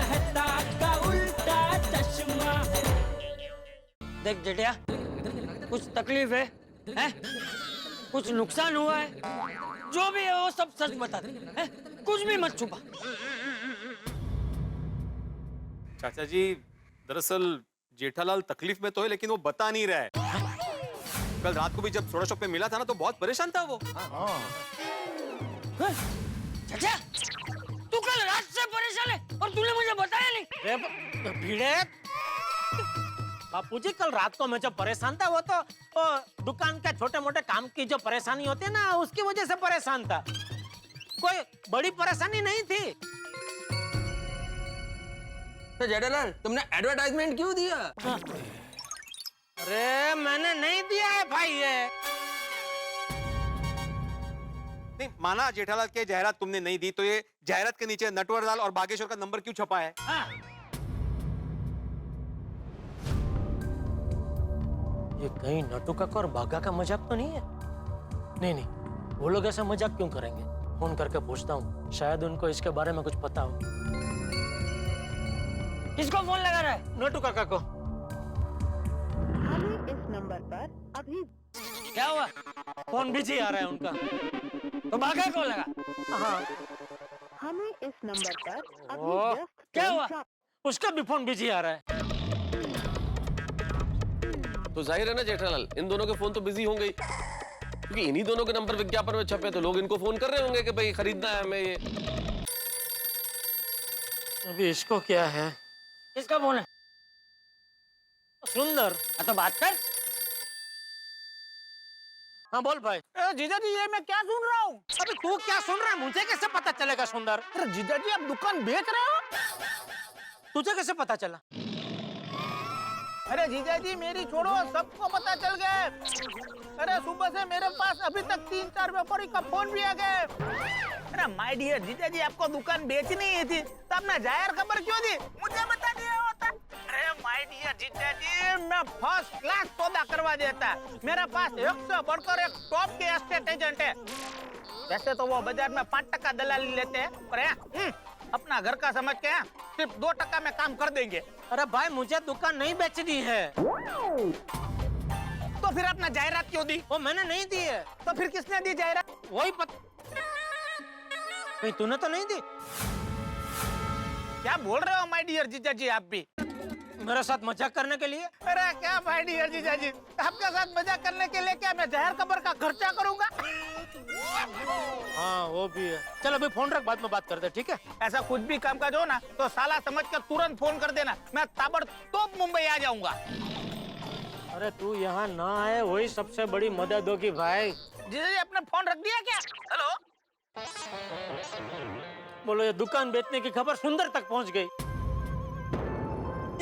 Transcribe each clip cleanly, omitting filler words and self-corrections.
कहता का उल्टा चश्मा। देख जेठिया, कुछ तकलीफ है? कुछ नुकसान हुआ है? जो भी है वो सब सच बता दे, हैं? कुछ भी मत छुपा। चाचा जी, दरअसल जेठालाल तकलीफ में तो है, लेकिन वो बता नहीं रहा है। कल रात को भी जब सोडा शॉप पे मिला था ना, तो बहुत परेशान था वो। चाचा, तू कल रात से परेशान है और तूने मुझे बताया नहीं? भिड़े बापूजी, कल रात को मैं जब परेशान था वो तो दुकान के छोटे मोटे काम की जो परेशानी होती है ना, उसकी वजह से परेशान था। कोई बड़ी परेशानी नहीं थी। तो जेठालाल, तुमने एडवर्टाइजमेंट क्यों दिया? अरे मैंने नहीं दिया है भाई ये। नहीं माना जेठालाल के जाहिरात तुमने नहीं दी, तो ये जाहिरात के नीचे नटवरलाल और बागेश्वर का नंबर क्यों छपा है? ये कहीं नटू काका और बागा का मजाक तो नहीं है? नहीं, वो लोग ऐसा मजाक क्यों करेंगे? फोन करके पूछता हूँ, शायद उनको इसके बारे में कुछ पता हो। किसको फोन लगा रहा है? नटू काका को। हमें इस नंबर पर अभी क्या हुआ? फोन बिजी आ रहा है उनका। तो बागा को लगा। हाँ, हमें इस नंबर पर अभी ओह, व्यस्त क्या हुआ? उसका भी फोन बिजी आ रहा है। तो जाहिर है ना जेठालाल, इन दोनों के फोन तो बिजी होंगे ही, क्योंकि इन्हीं दोनों के नंबर विज्ञापन में छपे, तो लोग इनको फोन कर रहे होंगे कि भाई खरीदना है हमें ये। अभी इसको क्या है? किसका फोन है? सुंदर। तो बात कर। हाँ बोल भाई। जीजा जी, ये मैं क्या सुन रहा हूँ? अभी तू क्या सुन रहा है? मुझे कैसे पता चलेगा सुंदर? अरे जीजा जी, आप दुकान बेच रहे हो? तुझे कैसे पता चला? अरे जीजा जी, मेरी छोड़ो, सबको पता चल गया। अरे सुबह से मेरे पास अभी तक 3-4 व्यापारी का फोन भी आ गए। अरे माय डियर जीजा जी, आपको दुकान बेचनी ही थी तो आपने जाहिर खबर क्यों दी? मुझे बता दिया होता। अरे माय डियर जीजा जी, मैं फर्स्ट क्लास सौदा करवा देता। मेरे पास 1 से बढ़कर एक टॉप के एस्टेट एजेंट है। वैसे तो वो बाजार में 5% दलाली लेते हैं, पर अपना घर का समझ के सिर्फ 2% में काम कर देंगे। अरे भाई, मुझे दुकान नहीं बेचनी है। तो फिर अपना जायरात क्यों दी? वो मैंने नहीं दी है। तो फिर किसने दी जायरात? वही नहीं, तूने तो नहीं दी। क्या बोल रहे हो माय डियर जीजा जी, आप भी मेरे साथ मजाक करने के लिए? अरे क्या माय डियर जीजा जी, आपके साथ मजाक करने के लिए क्या मैं जाहिर खबर का खर्चा करूंगा? हाँ वो भी है। चल अभी फोन रख, बाद में बात करते, ठीक है? ऐसा कुछ भी काम काज हो ना तो साला समझ कर तुरंत फोन कर देना, मैं ताबड़तोड़ मुंबई आ जाऊंगा। अरे तू यहाँ ना आए वही सबसे बड़ी मदद होगी भाई। जीजा जी, आपने फोन रख दिया क्या? हेलो, बोलो, ये दुकान बेचने की खबर सुंदर तक पहुंच गई।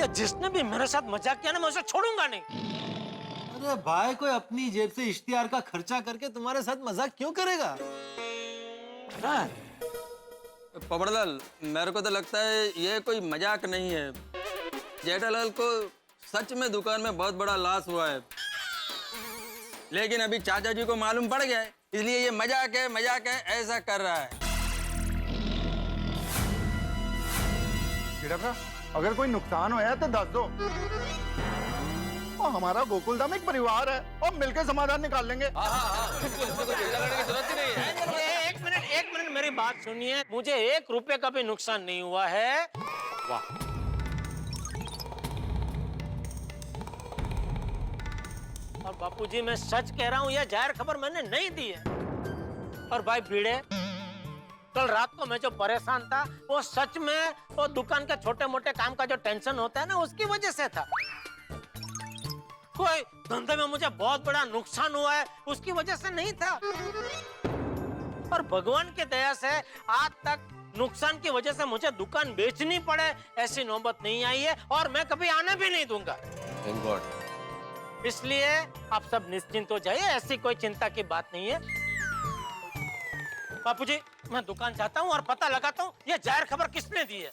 ये जिसने भी मेरे साथ मजाक किया ना, मैं उसे छोड़ूंगा नहीं। अरे भाई, कोई अपनी जेब से इश्तिहार का खर्चा करके तुम्हारे साथ मजाक क्यों करेगा? पबड़लाल, मेरे को तो लगता है ये कोई मजाक नहीं है। जेठालाल को सच में दुकान में बहुत बड़ा लॉस हुआ है, लेकिन अभी चाचा जी को मालूम पड़ गया है, इसलिए ये मजाक है ऐसा कर रहा है। अगर कोई नुकसान होया तो दस दो, और हमारा गोकुलधाम एक परिवार है, और मिलकर समाधान निकाल लेंगे। एक मिनट मेरी बात सुनिए। मुझे 1 रुपए का भी नुकसान नहीं हुआ है। वाह, और बापूजी मैं सच कह रहा हूँ, यह जाहिर खबर मैंने नहीं दी है। और भाई भिड़े, कल रात को मैं जो परेशान था वो सच में वो दुकान के छोटे मोटे काम का जो टेंशन होता है ना, उसकी वजह से था। कोई धंधे में मुझे बहुत बड़ा नुकसान हुआ है उसकी वजह से नहीं था। और भगवान की दया से आज तक नुकसान की वजह से मुझे दुकान बेचनी पड़े ऐसी नौबत नहीं आई है, और मैं कभी आने भी नहीं दूंगा। Thank God. इसलिए आप सब निश्चिंत हो जाइए, ऐसी कोई चिंता की बात नहीं है। बापूजी, मैं दुकान जाता हूँ और पता लगाता हूँ ये जाहिर खबर किसने दी है।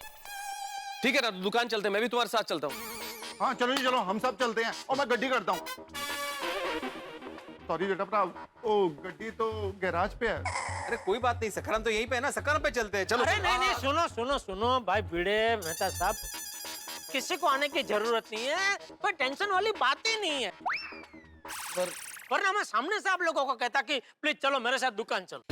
ठीक है ना, दुकान चलते हैं, मैं भी तुम्हारे साथ चलता हूँ। हाँ चलो जी, चलो, हम सब चलते हैं, और मैं गड्डी करता हूँ। सॉरी जेठा भरा, ओ गड्डी तो गैराज पे है। अरे कोई बात नहीं, सकरम तो यहीं पे है ना, सकरम पे चलते हैं, चलो। अरे नहीं नहीं, सुनो सुनो सुनो भाई भिड़े मेहता साहब, किसी को आने की जरूरत नहीं है, कोई टेंशन वाली बात ही नहीं है। वरना मैं सामने से आप लोगों को कहता कि प्लीज चलो मेरे साथ दुकान चलो।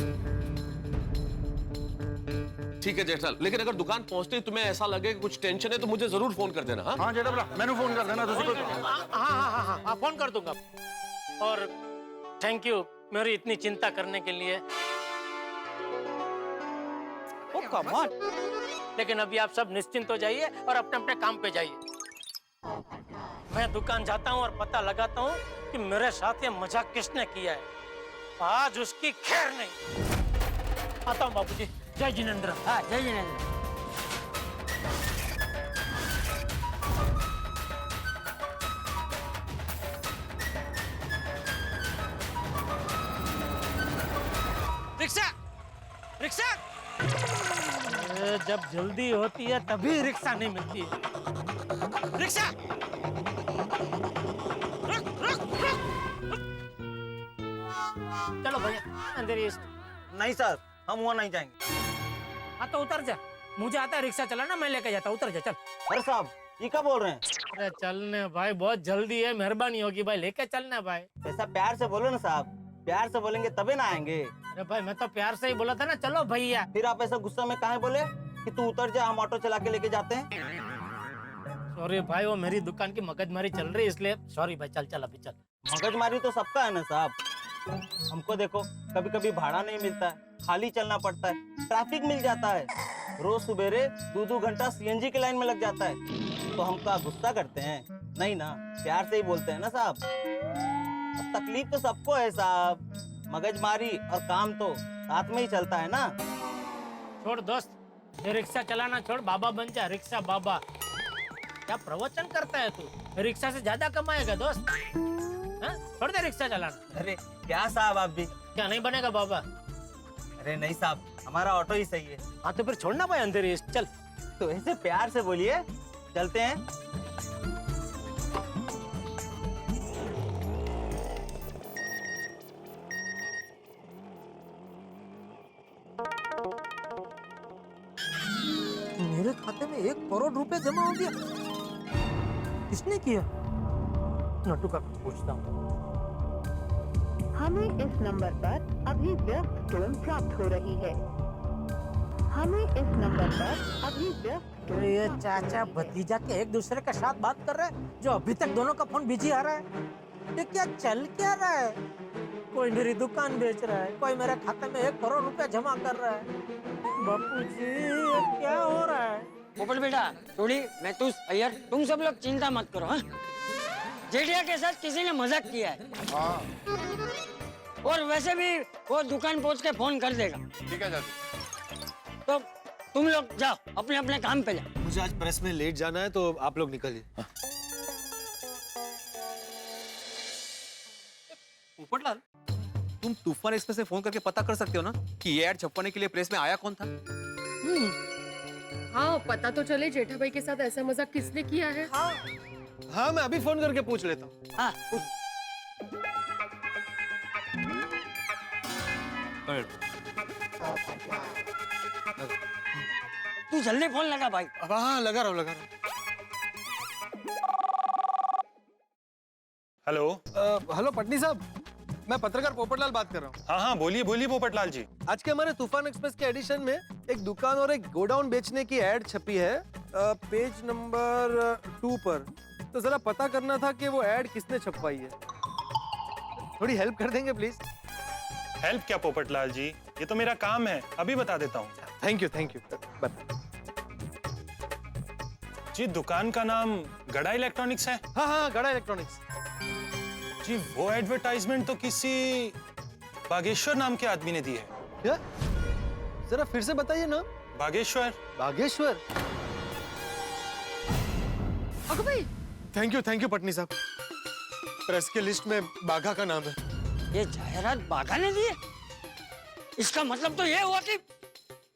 ठीक है जेठालाल, लेकिन अगर दुकान पहुंचते ही तुम्हें ऐसा लगे कि कुछ टेंशन है तो मुझे जरूर फोन कर देना। हाँ जेठा भला, मैंने फोन कर देना तुझे। हाँ फोन कर दूंगा। और थैंक यू मेरी इतनी चिंता करने के लिए। ओ कम ऑन। लेकिन अभी आप सब निश्चिंत हो जाइए और अपने अपने काम पे जाइए। मैं दुकान जाता हूँ और पता लगाता हूँ कि मेरे साथ ये मजाक किसने किया है। आज उसकी खैर नहीं। आता हूँ बाबूजी। जय जिनेंद्र। हाँ जय जिनेंद्र। Rickshaw rickshaw. जब जल्दी होती है तभी रिक्शा नहीं मिलती है। रिक्शा रुक रुक रुक। चलो भैया अंदर ही। नहीं सर, हम वहाँ नहीं जाएंगे। हाँ तो उतर जा, मुझे आता है रिक्शा चलाना, मैं लेके जाता। उतर जा चल। अरे साहब ये क्या बोल रहे हैं? अरे चलने भाई, बहुत जल्दी है, मेहरबानी होगी भाई, लेके चलना भाई। ऐसा प्यार से बोलो ना साहब, प्यार से बोलेंगे तभी ना आएंगे। अरे भाई मैं तो प्यार से ही बोला था ना, चलो भैया। फिर आप ऐसा गुस्सा में काहे बोले कि तू उतर जा, हम ऑटो चला के लेके जाते हैं। सॉरी भाई, वो मेरी दुकान की मगजमारी चल रही है इसलिए सॉरी भाई। चल चल अभी चल। मगजमारी तो सबका है ना साहब, हमको देखो कभी कभी भाड़ा नहीं मिलता है, खाली चलना पड़ता है, ट्रैफिक मिल जाता है, रोज सुबेरे 2-2 घंटा सीएनजी की लाइन में लग जाता है। तो हम क्या गुस्सा करते हैं? नहीं ना, प्यार से ही बोलते हैं ना साहब। अब तकलीफ तो सबको है साहब, मगजमारी और काम तो साथ में ही चलता है ना। छोड़ दोस्त, ये रिक्शा चलाना छोड़, बाबा बन जा, रिक्शा बाबा। क्या प्रवचन करता है तू? रिक्शा से ज्यादा कमाएगा दोस्त। हाँ? छोड़ दे रिक्शा चलाना। अरे क्या साहब आप भी? क्या नहीं बनेगा बाबा? अरे नहीं साहब, हमारा ऑटो ही सही है। हाँ तो फिर छोड़ना भाई अंधेरी, चल। तो ऐसे प्यार से बोलिए, चलते हैं। मेरे खाते में 1 करोड़ रुपए जमा हो गया। किसने किया? नट्टू का पूछता हूँ। हमें इस नंबर पर अभी व्यस्त टोन प्राप्त हो रही है। हमें इस नंबर पर अभी व्यस्त टोन। ये चाचा भतीजा के एक दूसरे के साथ बात कर रहे हैं, जो अभी तक दोनों का फोन बिजी आ रहा है। ये क्या चल क्या रहा है? कोई मेरी दुकान बेच रहा है, कोई मेरे खाते में 1 करोड़ रुपए जमा कर रहा है। बापूजी ये क्या हो रहा है? पोपट बेटा, थोड़ी मैं तू अय्यर, तुम सब लोग चिंता मत करो। हाँ, जेठिया के साथ किसी ने मजाक किया है। और वैसे भी वो दुकान पहुंच के फोन कर देगा। ठीक है चाचा। तो तुम लोग जाओ, अपने अपने काम पे जाओ। मुझे आज प्रेस में लेट जाना है तो आप लोग निकलिए। पोपटलाल, तुम तूफान एक्सप्रेस से फोन करके पता कर सकते हो ना कि ये ऐड छपवाने के लिए प्रेस में आया कौन था? हाँ पता तो चले जेठा भाई के साथ ऐसा मजाक किसने किया है। हाँ मैं अभी फोन करके पूछ लेता हूँ। हाँ, तू जल्दी फोन लगा भाई। हाँ लगा रहा हूँ। हेलो। हेलो पटनी साहब, मैं पत्रकार पोपटलाल बात कर रहा हूँ। हाँ हाँ बोलिए बोलिए पोपटलाल जी। आज के हमारे तूफान एक्सप्रेस के एडिशन में एक दुकान और एक गोडाउन बेचने की एड छपी है, पेज नंबर 2 पर। तो जरा पता करना था कि वो एड किसने छपवाई है। थोड़ी हेल्प कर देंगे प्लीज? हेल्प क्या पोपटलाल जी, ये तो मेरा काम है, अभी बता देता हूँ। थैंक यू बता। जी दुकान का नाम गड़ा इलेक्ट्रॉनिक्स है। हाँ हाँ गड़ा इलेक्ट्रॉनिक्स। जी वो एडवर्टाइजमेंट तो किसी बागेश्वर नाम के आदमी ने दी है। क्या? जरा फिर से बताइए ना। बागेश्वर। बागेश्वर। अगो भाई। थैंक यू पटनी साहब, प्रेस के लिस्ट में बाघा का नाम है। ये जायरात बाघा ने दी है? इसका मतलब तो ये हुआ कि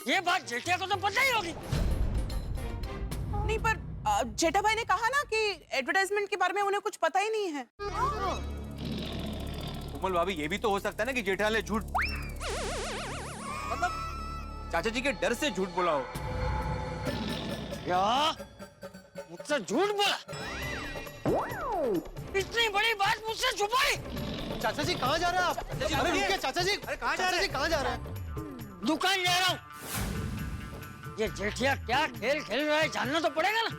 ये बात जेठिया को तो पता ही होगी। नहीं पर जेठा भाई ने कहा ना कि एडवर्टाइजमेंट के बारे में उन्हें कुछ पता ही नहीं है। कोमल भाभी, ये भी तो हो सकता है ना कि जेठालाल ने झूठ। मतलब चाचा जी के डर से झूठ बोला हो। क्या मुझसे झूठ बोला? इतनी बड़ी बात मुझसे छुपाई? चाचा जी कहाँ जा रहे हैं आप? अरे रुकिए चाचा जी, अरे कहाँ जा रहे हैं? कहाँ जा रहे हैं? दुकान जा रहा हूँ। ये जेठिया क्या खेल खेल रहा है जानना तो पड़ेगा ना।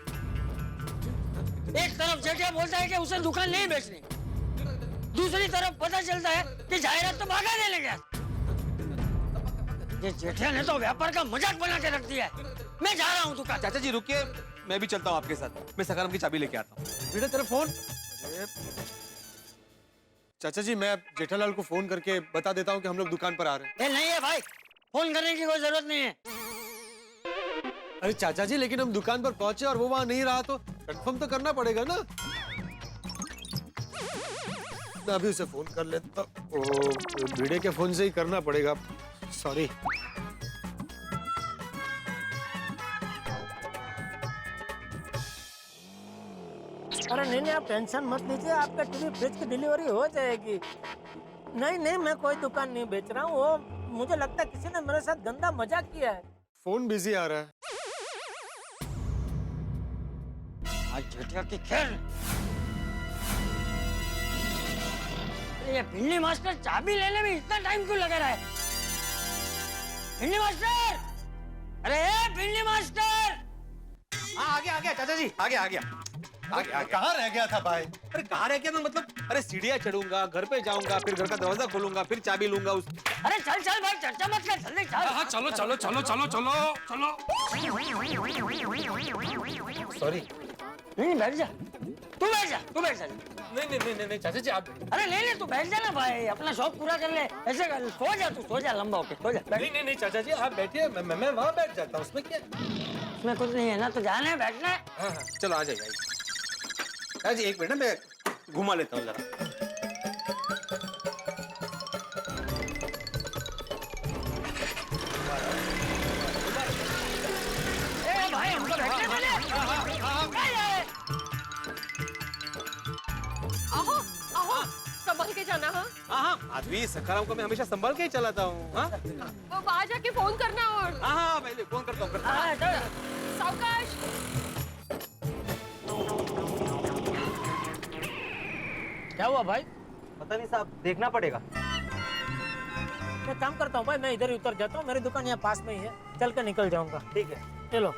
एक तरफ जेठिया बोलता है कि उसे दुकान नहीं बेचनी, दूसरी तरफ पता चलता है कि जायरात तो भागा देने गया। ये जेठिया ने तो व्यापार का मजाक बना के रख दिया है। मैं जा रहा हूँ दुकान। चाचा जी रुकिए, मैं भी चलता हूँ आपके साथ। मैं सखाराम की चाबी लेके आता हूँ। बेटा तेरा फोन। चाचा जी मैं जेठालाल को फोन करके बता देता हूँ कि हम लोग दुकान पर आ रहे हैं। नहीं है भाई, फोन करने की कोई जरूरत नहीं है। अरे चाचा जी लेकिन हम दुकान पर पहुंचे और वो वहाँ नहीं रहा तो कंफर्म तो करना पड़ेगा ना। मैं अभी उसे फोन कर लेता। ओ भिड़े के फोन से ही करना पड़ेगा। सॉरी। अरे नहीं आप टेंशन मत लीजिए, आपका टीवी फ्रिज की डिलीवरी हो जाएगी। नहीं मैं कोई दुकान नहीं बेच रहा हूँ। वो मुझे लगता है किसी ने मेरे साथ गंदा मजाक किया है। फोन बिजी आ रहा है। आज जेठिया की खैर। ये भिंडी मास्टर चाबी लेने में इतना टाइम क्यों लगा रहा है? भिंडी मास्टर, अरे भिंडी मास्टर। हाँ आ गया चाचा जी, आ गया। कहाँ रह गया था भाई? अरे कहाँ रह गया था मतलब? अरे सीढ़ियाँ चढ़ूंगा, घर पे जाऊंगा, फिर घर का दरवाजा खोलूंगा, फिर चाबी लूंगा उस। अरे चल भाई, चर्चा मत कर, जल्दी चल। हाँ चलो। सॉरी। नहीं बैठ जा, तू बैठ जा। नहीं चाचा जी आप। अरे ले तू बैठ जा ना भाई, अपना शौक पूरा कर ले। ऐसे कर, सो जा लंबा होके, सो जा। नहीं चाचा जी आप बैठिए, मैं वहाँ बैठ जाता हूँ। उसमें क्या? उसमें कुछ नहीं है ना, तो जाना है, बैठना है। हाँ चलो आ जाइए। चाचा जी एक मिनट ना, मैं घुमा लेता हूँ जरा। भाई हमको बैठने वाले। आओ संभल के जाना। हाँ आदमी सखाराम को मैं हमेशा संभाल के ही चलाता हूँ। हाँ वहाँ जाके फोन करना। और हाँ पहले फोन करता हूँ। सावकाश। क्या हुआ भाई? पता नहीं साहब, देखना पड़ेगा। मैं काम करता हूँ भाई, मैं इधर ही उतर जाता हूँ। मेरी दुकान यहाँ पास में ही है, चल के निकल जाऊंगा। ठीक है चलो।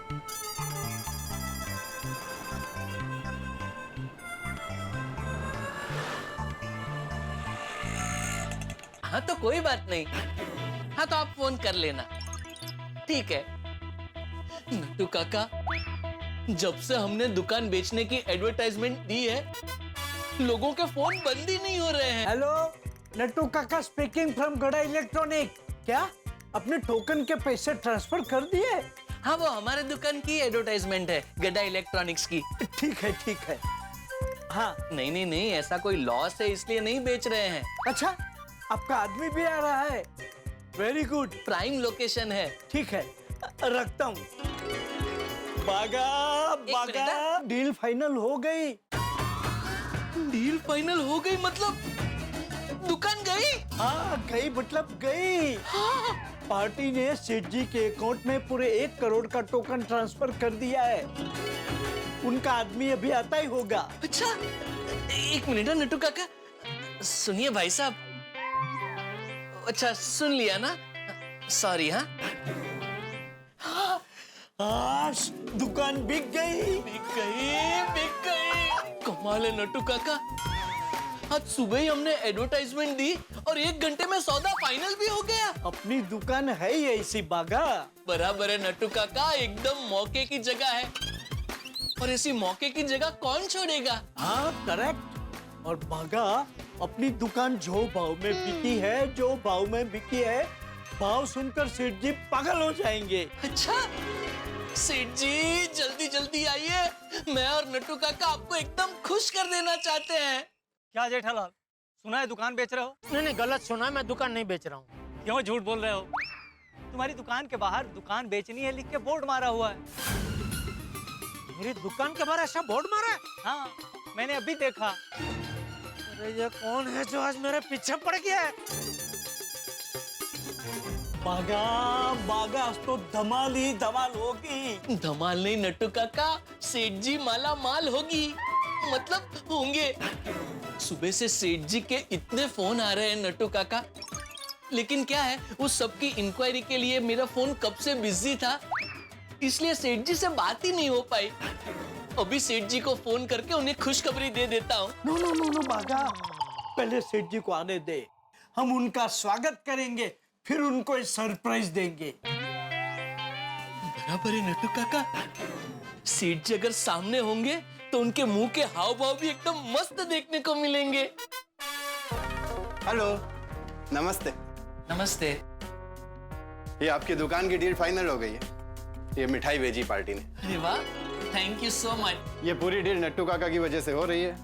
हाँ तो कोई बात नहीं। हाँ तो आप फोन कर लेना, ठीक है। नट्टू काका, जब से हमने दुकान बेचने की एडवर्टाइजमेंट दी है, लोगों के फोन बंद ही नहीं हो रहे हैं। हेलो, नट्टू काका स्पीकिंग फ्रॉम गड़ा इलेक्ट्रॉनिक। क्या अपने टोकन के पैसे ट्रांसफर कर दिए? हाँ वो हमारे दुकान की एडवर्टाइजमेंट है, गड़ा इलेक्ट्रॉनिक्स की। ठीक है। हाँ नहीं, ऐसा कोई लॉस है इसलिए नहीं बेच रहे हैं। अच्छा, आपका आदमी भी आ रहा है। वेरी गुड, प्राइम लोकेशन है। ठीक है, रखता हूँ। बागा डील फाइनल हो गई। डील फाइनल हो गई मतलब दुकान गई? हाँ गई, मतलब गई। हाँ। पार्टी ने सेठ जी के अकाउंट में पूरे 1 करोड़ का टोकन ट्रांसफर कर दिया है। उनका आदमी अभी आता ही होगा। अच्छा एक मिनट नट्टू काका, सुनिए भाई साहब। अच्छा सुन लिया ना, सॉरी। हाँ आज दुकान बिक गई। कमाल है नट्टू काका, आज सुबह ही हमने एडवर्टाइजमेंट दी और 1 घंटे में सौदा फाइनल भी हो गया। अपनी दुकान है ही ऐसी बागा। बराबर है नट्टू काका, एकदम मौके की जगह है। और ऐसी मौके की जगह कौन छोड़ेगा? हाँ करेक्ट। और बागा, अपनी दुकान जो भाव में बिकी है, भाव सुनकर सेठ जी पागल हो जाएंगे। अच्छा सेठ जी जल्दी आइए, मैं और नट्टू काका आपको एकदम खुश कर देना चाहते हैं। क्या जेठालाल, सुना है दुकान बेच रहे हो? नहीं गलत सुना है, मैं दुकान नहीं बेच रहा हूँ। क्यों झूठ बोल रहे हो? तुम्हारी दुकान के बाहर दुकान बेचनी है लिख के बोर्ड मारा हुआ है। मेरी दुकान के बाहर ऐसा बोर्ड मारा है? हाँ मैंने अभी देखा। अरे ये कौन है जो आज मेरे पीछे पड़ गया है? बागा बागा तो धमाल ही धमाल होगी। धमाल नहीं नट्टू काका, सेठ जी माला माल होगी, मतलब होंगे। सुबह से सेठ जी के इतने फोन आ रहे हैं नट्टू काका, लेकिन क्या है उस सबकी इंक्वायरी के लिए मेरा फोन कब से बिजी था, इसलिए सेठ जी से बात ही नहीं हो पाई। अभी सेठ जी को फोन करके उन्हें खुशखबरी दे देता हूँ। नो नो नो नो बागा, पहले सेठ जी को आने दे, हम उनका स्वागत करेंगे, फिर उनको एक सरप्राइज देंगे। बराबर है नट्टू काका, सेठ जी अगर सामने होंगे तो उनके मुंह के हाव भाव भी एकदम मस्त देखने को मिलेंगे। हेलो, नमस्ते। नमस्ते। ये आपकी दुकान की डील फाइनल हो गई है, ये मिठाई भेजी पार्टी ने। अरे वाह, थैंक यू सो मच। ये पूरी डील नट्टू काका की वजह से हो रही है।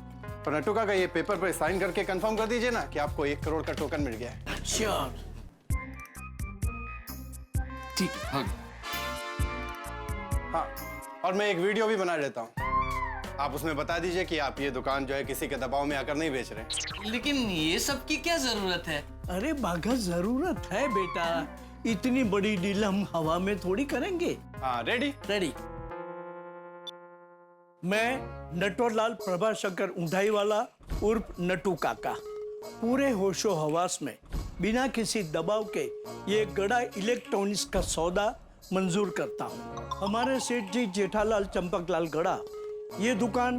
तो नट्टू काका ये पेपर पर साइन करके कंफर्म कर दीजिए ना कि आपको 1 करोड़ का टोकन मिल गया है। श्योर। ठीक है। हाँ, और मैं एक वीडियो भी बना लेता हूँ, आप उसमें बता दीजिए कि आप ये दुकान जो है किसी के दबाव में आकर नहीं बेच रहे। लेकिन ये सब की क्या जरूरत है? अरे बागा जरूरत है बेटा, इतनी बड़ी डील हम हवा में थोड़ी करेंगे। हाँ, रेडी रेडी। मैं नटवरलाल प्रभाशंकर ऊंधाई वाला उर्फ नट्टू काका पूरे होशो हवास में बिना किसी दबाव के ये गड़ा इलेक्ट्रॉनिक्स का सौदा मंजूर करता हूँ। हमारे सेठ जी जेठालाल चंपकलाल गड़ा ये दुकान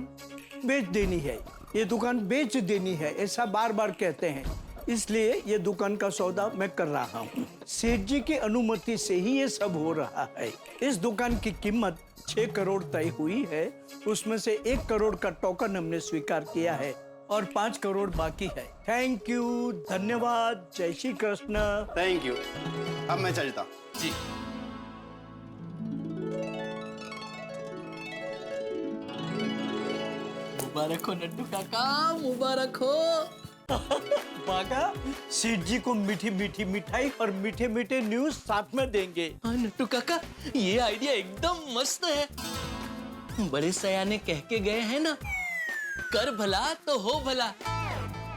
बेच देनी है, ये दुकान बेच देनी है, ऐसा बार बार कहते हैं, इसलिए ये दुकान का सौदा मैं कर रहा हूँ। सेठ जी की अनुमति से ही ये सब हो रहा है। इस दुकान की कीमत 6 करोड़ तय हुई है, उसमें से 1 करोड़ का टोकन हमने स्वीकार किया है और 5 करोड़ बाकी है। थैंक यू, धन्यवाद, जय श्री कृष्ण। Thank you. अब मैं चलता हूँ। जी। मुबारक हो नट्टू काका, मुबारक हो। बागा, सेठ जी को मीठी मीठी मिठाई और मीठे मीठे न्यूज साथ में देंगे। हाँ नट्टू काका, ये आइडिया एकदम मस्त है। बड़े सयाने कह के गए हैं ना, कर भला तो हो भला।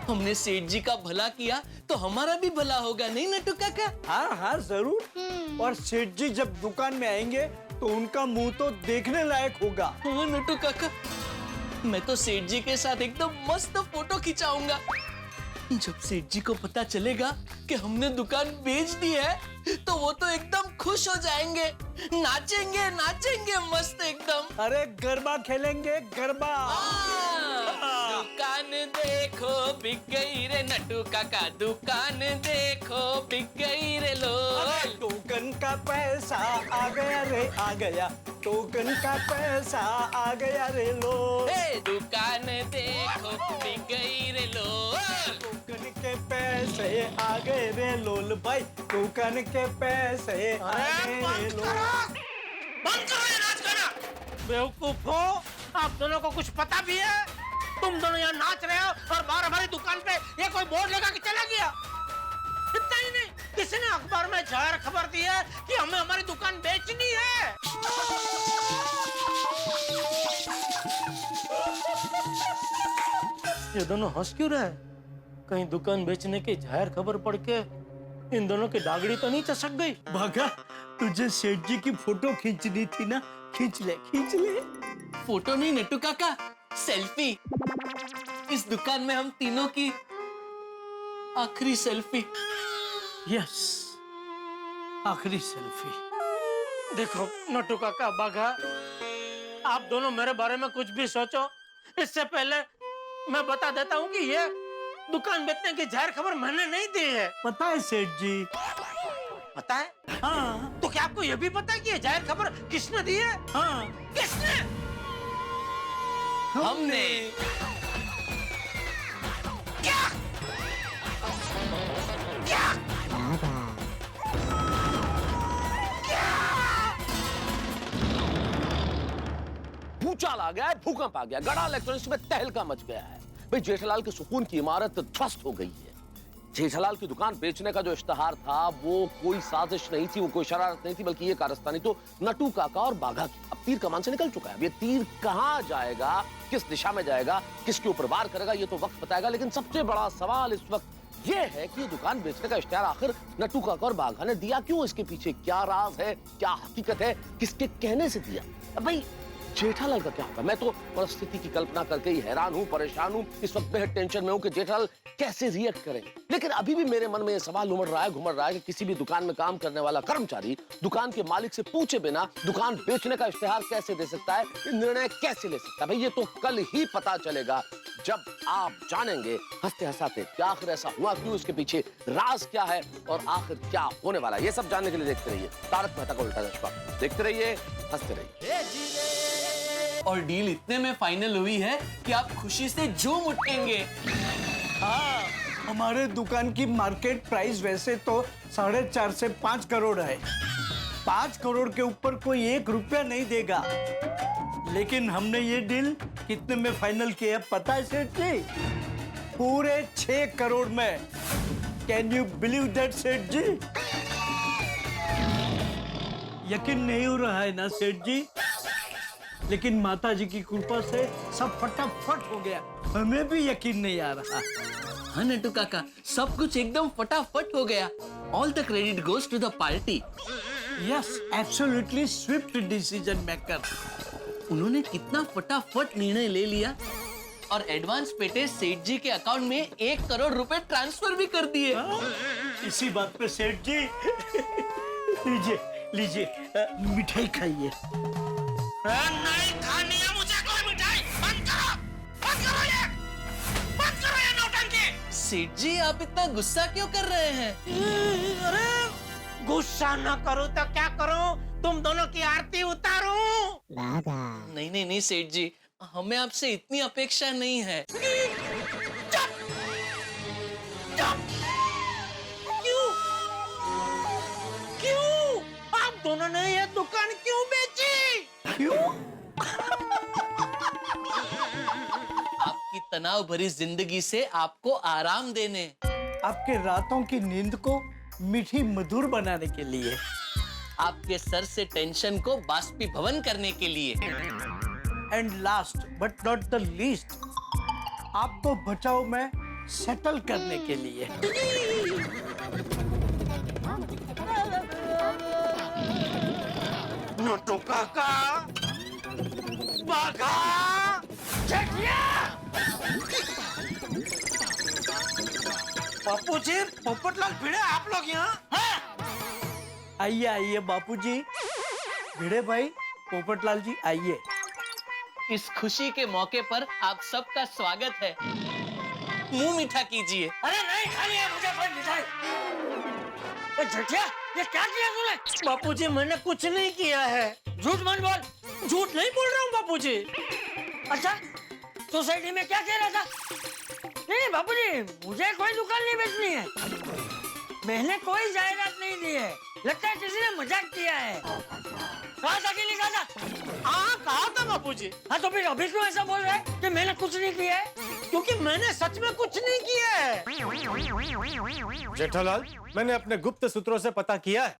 हमने सेठ जी का भला किया तो हमारा भी भला होगा, नहीं नट्टू काका? हाँ हाँ जरूर। और सेठ जी जब दुकान में आएंगे तो उनका मुंह तो देखने लायक होगा। हाँ नट्टू काका, मैं तो सेठ जी के साथ एकदम मस्त फोटो खिंचाऊंगा। जब सेठ जी को पता चलेगा कि हमने दुकान बेच दी है तो वो तो एकदम खुश हो जाएंगे, नाचेंगे नाचेंगे मस्त एकदम। अरे गरबा खेलेंगे, गरबा। दुकान देखो बिक गई रे नट्टू काका, दुकान देखो बिक गई रे लो। टोकन का पैसा आ गया रे आ गया, टोकन का पैसा आ गया रे लो। दुकान देखो बिक गई रे लो। टोकन के पैसे आ गए रे लोल भाई, टोकन के पैसे आ गए रे लोल। बंद करो ये नाच गाना। बेवकूफ हो, आप दोनों को कुछ पता भी है? तुम दोनों यहाँ नाच रहे हो और बाहर हमारी दुकान पे ये कोई बोर्ड लगा के चला गया। इतना ही नहीं, किसी ने अखबार में जाहिर खबर दी है कि हमें हमारी दुकान बेचनी है। ये दोनों हंस क्यों रहे? कहीं दुकान बेचने की जाहिर खबर पढ़ के इन दोनों की दागड़ी तो नहीं चसक गई? भागा, तुझे सेठ जी की फोटो खींचनी थी ना, खींच ले खींच ले। फोटो नहीं नट्टू काका, सेल्फी। इस दुकान में हम तीनों की आखिरी सेल्फी। यस, आखिरी सेल्फी। देखो नट्टू काका, बाघा, आप दोनों मेरे बारे में कुछ भी सोचो, इससे पहले मैं बता देता हूँ कि ये दुकान बेचने की जाहिर खबर मैंने नहीं दी है। पता है सेठ जी? पता है? हाँ। तो क्या आपको ये भी पता है कि ये जाहिर खबर किसने दी है? हाँ। किसने? हमने। क्या? क्या? भूचाल आ गया है, भूकंप आ गया, गड़ा इलेक्ट्रॉनिक्स में तहलका मच गया है। भाई जेठालाल के सुकून की इमारत ध्वस्त हो गई है। जेठालाल की दुकान बेचने का जो इश्तहार था वो कोई साजिश नहीं थी, वो कोई शरारत नहीं थी, बल्कि ये कारस्तानी तो नट्टू काका और बाघा की। अब तीर कमान से निकल चुका है। अब ये तीर कहाँ जाएगा, किस दिशा में जाएगा, किसके ऊपर वार करेगा, ये तो वक्त बताएगा। लेकिन सबसे बड़ा सवाल इस वक्त ये है कि ये दुकान बेचने का इश्तेहार आखिर नट्टू काका और बाघा ने दिया क्यों, इसके पीछे क्या राज है, क्या हकीकत है, किसके कहने से दिया। अब भाई जेठालाल का क्या होगा? मैं तो परिस्थिति की कल्पना करके ही हैरान हूँ, परेशान हूँ, इस वक्त बेहद टेंशन में हूँ कि जेठालाल कैसे रिएक्ट करेंगे। लेकिन अभी भी मेरे मन में ये सवाल घुमड़ रहा है कि किसी भी दुकान में काम करने वाला कर्मचारी दुकान के मालिक से पूछे बिना दुकान बेचने का इश्तेहार कैसे दे सकता है, निर्णय कैसे ले सकता है? भाई ये तो कल ही पता चलेगा जब आप जानेंगे हंसते हंसाते कि आखिर ऐसा हुआ क्यों, इसके पीछे राज क्या है और आखिर क्या होने वाला है। ये सब जानने के लिए देखते रहिए तारक मेहता का उल्टा चश्मा, देखते रहिए, हंसते रहिए। और डील इतने में फाइनल हुई है कि आप खुशी से झूम उठेंगे। हाँ, हमारे दुकान की मार्केट प्राइस वैसे तो 4.5 से 5 करोड़ है। 5 करोड़ के ऊपर कोई 1 रुपया नहीं देगा। लेकिन हमने ये डील कितने में फाइनल किया पता है सेठ जी? पूरे 6 करोड़ में। कैन यू बिलीव दैट सेठ जी? यकीन नहीं हो रहा है ना सेठ जी? लेकिन माता जी की कृपा से सब फटाफट हो गया, हमें भी यकीन नहीं आ रहा। हाँ नट्टू काका, सब कुछ एकदम फटाफट हो गया। All the credit goes to the party. Yes, absolutely swift decision maker. उन्होंने कितना फटाफट निर्णय ले लिया और एडवांस पेटे सेठ जी के अकाउंट में 1 करोड़ रुपए ट्रांसफर भी कर दिए। इसी बात पे सेठ जी लीजिए लीजिए मिठाई खाइए। नहीं खानी है मुझे कोई मिठाई। बंद करो ये नौटंकी। सेठ जी आप इतना गुस्सा क्यों कर रहे हैं? अरे गुस्सा न करो तो क्या करो, तुम दोनों की आरती उतारो। नहीं सेठ जी, हमें आपसे इतनी अपेक्षा नहीं है। क्यों आप दोनों ने ये दुकान क्यों बेची? क्यों? आपकी तनाव भरी जिंदगी से आपको आराम देने, आपके रातों की नींद को मीठी मधुर बनाने के लिए, आपके सर से टेंशन को बाष्पीभवन करने के लिए, and last but not the least आपको बचाव में सेटल करने के लिए। नट्टू काका, बाघा, जेठिया, बापूजी, पोपटलाल भिड़े, आप लोग यहाँ? आइए आइए बापूजी, भिड़े भाई, पोपटलाल जी आइए। इस खुशी के मौके पर आप सबका स्वागत है। मुंह मीठा कीजिए। अरे नहीं खानी है मुझे कोई मिठाई। जेठिया, ये क्या किया तूने? बापूजी मैंने कुछ नहीं किया है। झूठ मत बोल। झूठ नहीं बोल रहा हूँ बापूजी। अच्छा, सोसाइटी में क्या कह रहा था? नहीं बापूजी, मुझे कोई दुकान नहीं बेचनी है। मैंने कोई जायदाद नहीं दी है। लगता है किसी ने मजाक किया है। कहा था कि नहीं कहा था? हाँ कहा था बापूजी। हाँ तो फिर अभी क्यों ऐसा बोल रहे हैं कि मैंने कुछ नहीं किया है? क्योंकि मैंने सच में कुछ नहीं किया है। जेठालाल, मैंने अपने गुप्त सूत्रों से पता किया है।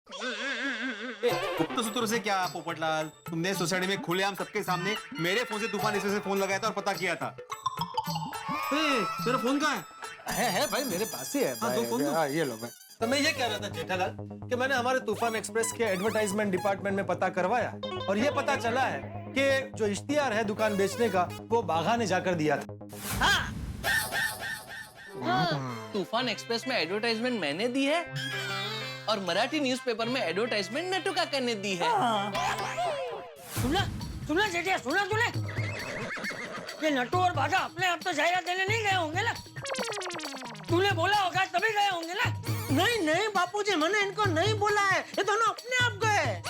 गुप्त सूत्रों से क्या पोपटलाल? तुमने सोसाइटी में खुलेआम सबके सामने मेरे फोन से तूफान इसे से फोन लगाया था और पता किया था। तेरा फोन कहाँ है? है भाई, मेरे पास ही है भाई। ये लो भाई। तो मैं ये कह रहा था जेठालाल कि मैंने हमारे तूफान एक्सप्रेस के एडवर्टाइजमेंट डिपार्टमेंट में पता करवाया और ये पता चला है कि जो इश्तिहार है दुकान बेचने का वो बाघा ने जाकर दिया था। तूफान एक्सप्रेस में एडवर्टाइजमेंट मैंने दी है और मराठी न्यूज़पेपर में एडवर्टाइजमेंट नट्टू काका ने दी है। सुना जेठिया, सुना तूने? ये नट्टू और बाघा अपने आप तो जायदाद देने नहीं गए होंगे ना? तूने बोला होगा तभी गए होंगे ना? नहीं बापूजी, मैंने इनको नहीं बोला है। ये दोनों अपने आप गए।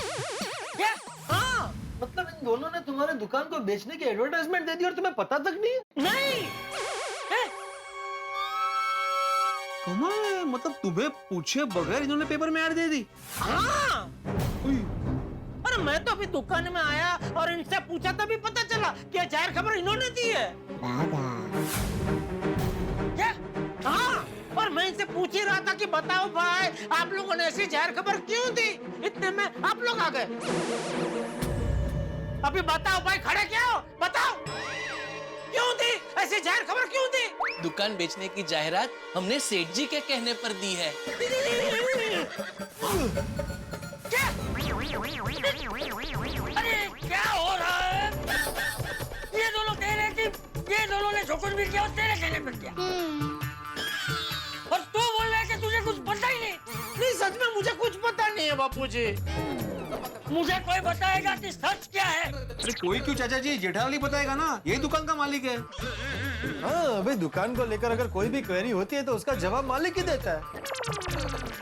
क्या? हाँ, मतलब इन दोनों ने तुम्हारे दुकान को बेचने की एडवर्टाइजमेंट दे दी और तुम्हें पता तक नहीं? नहीं। कमाल है, मतलब तुम्हें पूछे बगैर इन्होंने पेपर में ऐड दे दी? हाँ। अरे मैं तो अभी दुकान में आया और इनसे पूछा तभी पता चला कि जाहिर खबर इन्होंने दी है। क्या? हाँ, और मैं इनसे पूछ ही रहा था कि बताओ भाई, आप लोगों ने ऐसी जाहिर खबर क्यों दी? इतने में आप लोग आ गए। अभी बताओ भाई, खड़े क्या हो? बताओ। क्यों दी? ऐसी जाहिर खबर क्यों दी? दुकान बेचने की जाहिरात हमने सेठ जी के कहने पर दी है। क्या? अरे क्या हो रहा है? ये दोनों कह रहे कि ये दोनों ने जो कुछ भी किया वो तेरे कहने पर किया, और तू बोल रहा है कि तुझे कुछ पता ही नहीं। नहीं, सच में मुझे कुछ पता नहीं है बापूजी। मुझे कोई बताएगा कि सच क्या है? अरे कोई क्यों चाचा जी, जेठालाल ही बताएगा ना, यही दुकान का मालिक है। हाँ, भाई दुकान को लेकर अगर कोई भी क्वेरी होती है तो उसका जवाब मालिक ही देता है।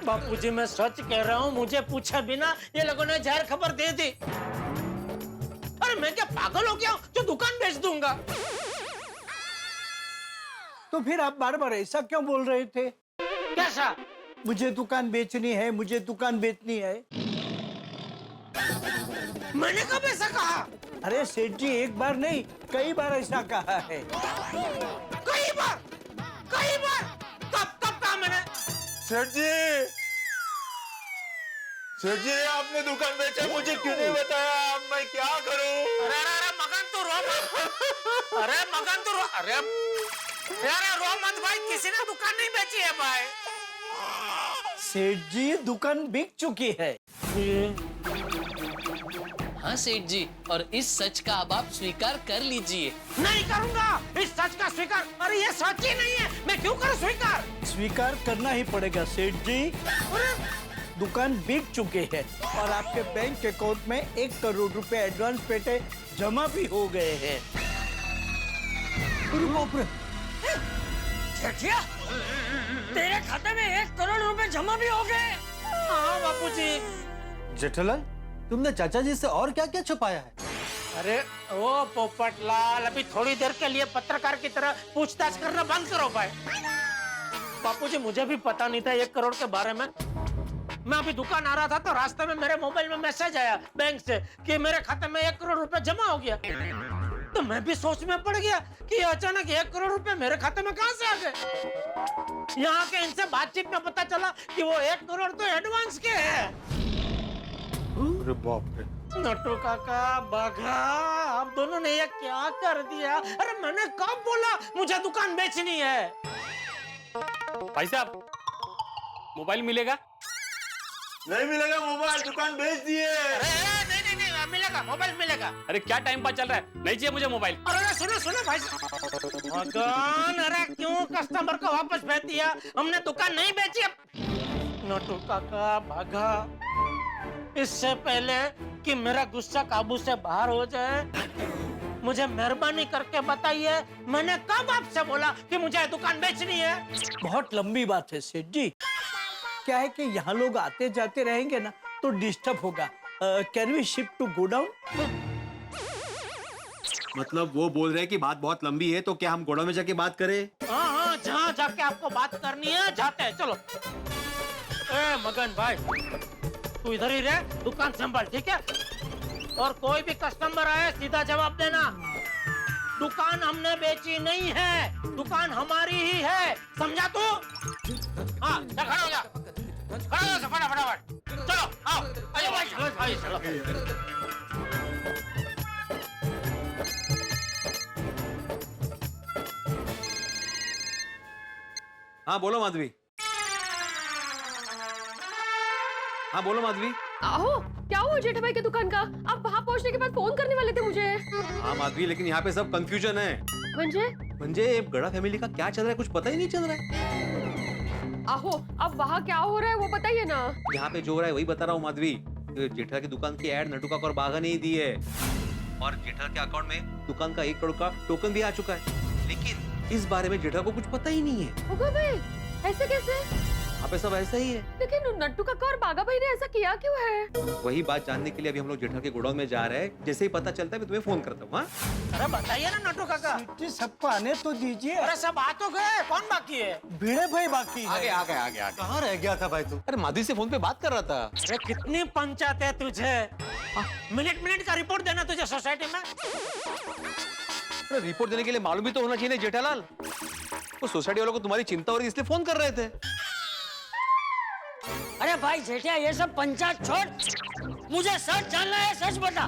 बापूजी मैं सच कह रहा हूँ, मुझे पूछा बिना ये लोगों ने जाहिर खबर दे दी। अरे मैं क्या पागल हो गया हूँ जो दुकान बेच दूंगा? तो फिर आप बार बार ऐसा क्यों बोल रहे थे? कैसा? मुझे दुकान बेचनी है, मुझे दुकान बेचनी है। मैंने कब ऐसा कहा? अरे सेठ जी, एक बार नहीं कई बार ऐसा कहा है। कई बार? कई बार? कब कब कहा मैंने? सेठ जी आपने दुकान बेचा, मुझे क्यों नहीं बताया? अब मैं क्या करूं? अरे अरे अरे मगन तू रो मत। अरे मगन तू रो। अरे रो मत भाई, किसी ने दुकान नहीं बेची है भाई। सेठ जी, दुकान बिक चुकी है। हाँ सेठ जी, और इस सच का अब आप स्वीकार कर लीजिए। नहीं करूंगा इस सच का स्वीकार। अरे ये सच ही नहीं है, मैं क्यों करूं स्वीकार? स्वीकार करना ही पड़ेगा सेठ जी। दुकान बिक चुके हैं और आपके बैंक अकाउंट में 1 करोड़ रुपए एडवांस पेटे जमा भी हो गए हैं। सेठिया, तेरे खाते में 1 करोड़ रुपए जमा भी हो गए? हाँ बापूजी। जेठालाल, तुमने चाचा जी से और क्या क्या छुपाया है? अरे ओ पोपटलाल, अभी थोड़ी देर के लिए पत्रकार की तरह पूछताछ करना बंद करो भाई। बापूजी मुझे भी पता नहीं था 1 करोड़ के बारे में। मैं अभी दुकान आ रहा था तो रास्ते में मेरे मोबाइल में मैसेज आया बैंक से कि मेरे खाते में 1 करोड़ रुपए जमा हो गया। तो मैं भी सोच में पड़ गया कि अचानक 1 करोड़ रुपए मेरे खाते में कहां से आ गए। यहाँ के इनसे बातचीत में पता चला कि वो 1 करोड़ तो एडवांस के है। अरे बाप रे। नटू काका, बाघा, आप दोनों ने ये क्या कर दिया? अरे मैंने कब बोला मुझे दुकान बेचनी है? भाई साहब, मोबाइल मिलेगा? नहीं मिलेगा मोबाइल, दुकान बेच दिए। अरे नहीं, मिलेगा, मोबाइल मिलेगा। अरे क्या टाइम पास चल रहा है, नहीं चाहिए मुझे मोबाइल। अरे सुनो भाई भगवान, अरे क्यों कस्टमर को वापस भेज दिया? हमने दुकान नहीं बेची। नटू काका, भागा, इससे पहले कि मेरा गुस्सा काबू से बाहर हो जाए, मुझे मेहरबानी करके बताइए मैंने कब आपसे बोला कि मुझे दुकान बेचनी है? बहुत लंबी बात है सेठ जी। क्या है कि यहाँ लोग आते जाते रहेंगे ना तो डिस्टर्ब होगा। Can we shift to godown? मतलब वो बोल रहे हैं कि बात बहुत लंबी है, तो क्या हम गोडाउन में जाके बात करें? हाँ, जहाँ जाके आपको बात करनी है जाते हैं, चलो। ए मगन भाई, तू इधर ही रह, दुकान संभाल, ठीक है? और कोई भी कस्टमर आए सीधा जवाब देना, दुकान हमने बेची नहीं है, दुकान हमारी ही है, समझा तू? हाँ, खड़ा हो जा, फटाफट, चलो, आओ, आइए भाई, चलो। हाँ बोलो माधवी। हाँ बोलो माधवी। आहो, क्या हुआ जेठा भाई की दुकान का? आप वहाँ पहुँचने के बाद फोन करने वाले थे मुझे। हाँ माधवी, लेकिन यहाँ पे सब कंफ्यूजन है। म्हणजे गड़ा फैमिली का क्या चल रहा है, कुछ पता ही नहीं चल रहा है। आहो, अब वहाँ क्या हो रहा है वो बताइए ना। यहाँ पे जो हो रहा है वही बता रहा हूँ माधवी। जेठा की दुकान की एड नटू काका और बाघा ने ही दी है, और जेठा के अकाउंट में दुकान का 1 करोड़ का टोकन भी आ चुका है, लेकिन इस बारे में जेठा को कुछ पता ही नहीं है। होगा भाई, ऐसे कैसे? यहाँ पे सब ऐसा ही है। लेकिन नट्टू काका और बागा भाई ने ऐसा किया क्यों है? वही बात जानने के लिए अभी हम लोग जेठा के गोडाउन में जा रहे हैं। जैसे ही पता चलता है मैं तुम्हें फोन करता हूँ। हाँ, अरे बताइए ना नट्टू काका। सबको आने तो दीजिए। अरे सब आ तो गए, कौन बाकी है? भिड़े भाई बाकी है। आगे। कहाँ रह गया था भाई तू? अरे माधवी से फोन पे बात कर रहा था। अरे कितनी पंचायत है तुझे? मिनट का रिपोर्ट देना तुझे सोसाइटी में। अरे रिपोर्ट देने के लिए मालूम भी तो होना चाहिए ना जेठालाल। तो सोसाइटी वालों को तुम्हारी चिंता हो रही इसलिए फोन कर रहे थे। अरे भाई जेठिया, ये सब पंचायत छोड़, मुझे सच जानना है, सच बता।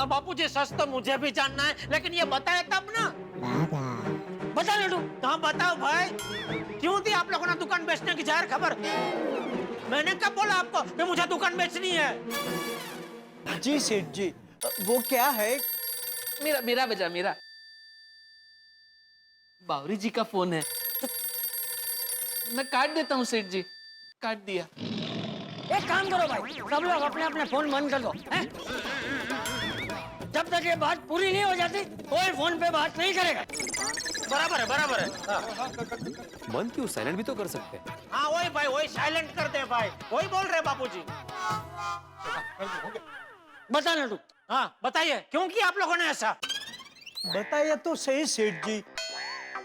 बापूजी सच तो मुझे भी जानना है, लेकिन ये बताए तब ना। बता लड्डू। कहाँ बताओ भाई, क्यों दी आप लोगों ने दुकान बेचने की जाहिर खबर? मैंने कब बोला आपको कि मुझे दुकान बेचनी है? जी सेठ जी, वो क्या है? मेरा बजा मेरा। बावरी जी का फोन है। मैं काट देता हूँ सेठ जी, काट दिया। एक काम करो भाई, सब लोग अपने अपने फोन बंद कर दो, हैं? जब तक ये बात पूरी नहीं हो जाती कोई फोन पे बात नहीं करेगा। बराबर है, बराबर है। हाँ। बंद क्यों, साइलेंट भी तो कर सकते हैं। हाँ वही भाई, वही साइलेंट कर दे भाई, वही बोल रहे बापूजी। बता लड्डू। हाँ बताइए, क्यों किया आप लोगों ने ऐसा? बताइए तो सही सेठ जी,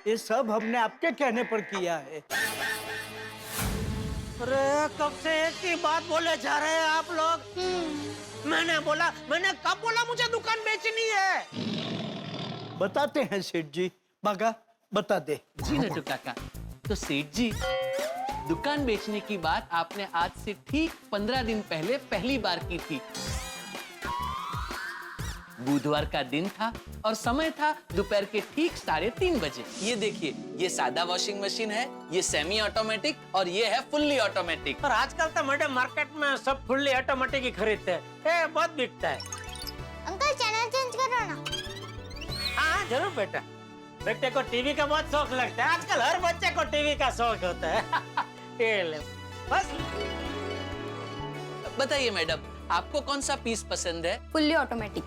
ये सब हमने आपके कहने पर किया है। अरे कब से एक ही बात बोले जा रहे हैं आप लोग। मैंने कब बोला मुझे दुकान बेचनी है? बताते हैं सेठ जी, मगा बता दे। जी नटू काका, तो सेठ जी, दुकान बेचने की बात आपने आज से ठीक 15 दिन पहले पहली बार की थी। बुधवार का दिन था और समय था दोपहर के ठीक 3:30 बजे। ये देखिए, ये सादा वॉशिंग मशीन है, ये सेमी ऑटोमेटिक और ये है फुल्ली ऑटोमेटिक। और आजकल तो मैडम मार्केट में सब फुल्ली ऑटोमेटिक ही खरीदते हैं, बहुत बिकता है। अंकल चैनल चेंज करो ना। हाँ जरूर बेटा, बेटे को टीवी का बहुत शौक लगता है, आजकल हर बच्चे को टीवी का शौक होता है। ये ले, बस। बताइए मैडम, आपको कौन सा पीस पसंद है? Fully automatic.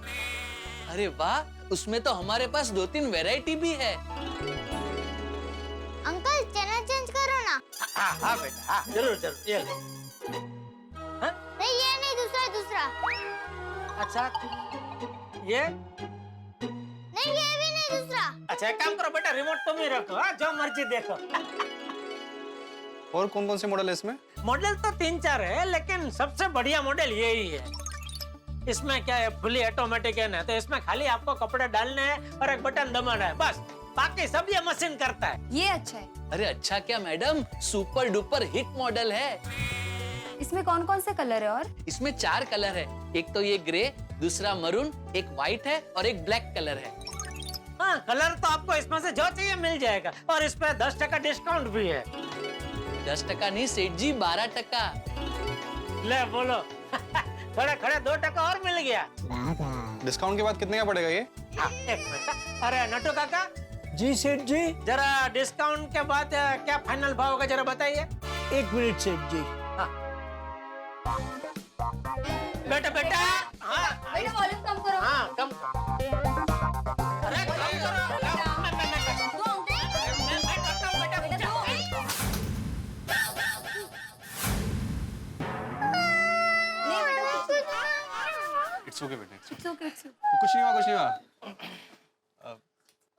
अरे वाह, उसमें तो हमारे पास 2-3 वैरायटी भी है। अंकल चैनल चेंज करो ना। हाँ बेटा, हाँ जरूर जरूर, ये ले। नहीं ये नहीं, दूसरा। अच्छा ये नहीं, ये भी नहीं, दूसरा। अच्छा एक काम करो बेटा, रिमोट तुम ही रखो, हाँ जो मर्जी देखो। और कौन कौन से मॉडल है इसमें? मॉडल तो 3-4 है, लेकिन सबसे बढ़िया मॉडल यही है। इसमें क्या है, फुली ऑटोमेटिक है ना, तो इसमें खाली आपको कपड़े डालने हैं और एक बटन दबाना है, बस। बाकी सब ये मशीन करता है। ये अच्छा है। अरे अच्छा क्या madam, super duper hit model है। इसमें कौन कौन से कलर है? और इसमें 4 कलर है, एक तो ये ग्रे, दूसरा मरून, एक व्हाइट है और एक ब्लैक कलर है। हाँ कलर तो आपको इसमें से जो चाहिए मिल जाएगा, और इस पे 10% डिस्काउंट भी है। 10% नहीं सेठ जी, 12%। ले बोलो। थोड़ा खड़े 2% और मिल गया। डिस्काउंट के बाद कितने का पड़ेगा ये? एक मिनट। अरे नटू काका। जी सेठ जी। जरा डिस्काउंट के बाद क्या फाइनल भाव होगा जरा बताइए। 1 मिनट सेठ जी। बेटा हाँ वॉल्यूम कम करो। हाँ कम। अरे कम करो। मैं करता हूँ बेटा। इट्स ओके बेटा, It's okay. कुछ नहीं हुआ।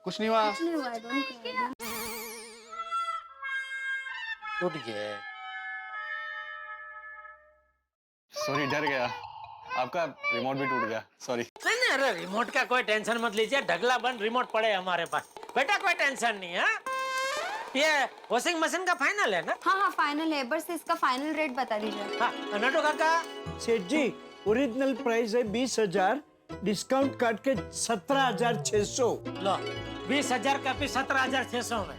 कुछ नहीं हुआ। टूट गया। सॉरी, डर गया। आपका रिमोट भी टूट गया, सॉरी। नहीं, अरे रिमोट का कोई टेंशन मत लीजिए, ढगला बंद रिमोट पड़े हमारे पास। बेटा कोई टेंशन नहीं है। ये वॉशिंग मशीन का फाइनल है ना? हाँ फाइनल है, बस इसका फाइनल रेट बता दीजिए। हाँ नटू काका। सेठ जी, ओरिजिनल प्राइस है 20,000, डिस्काउंट काट के 17,600। लो 20,000 का भी 17,600 में।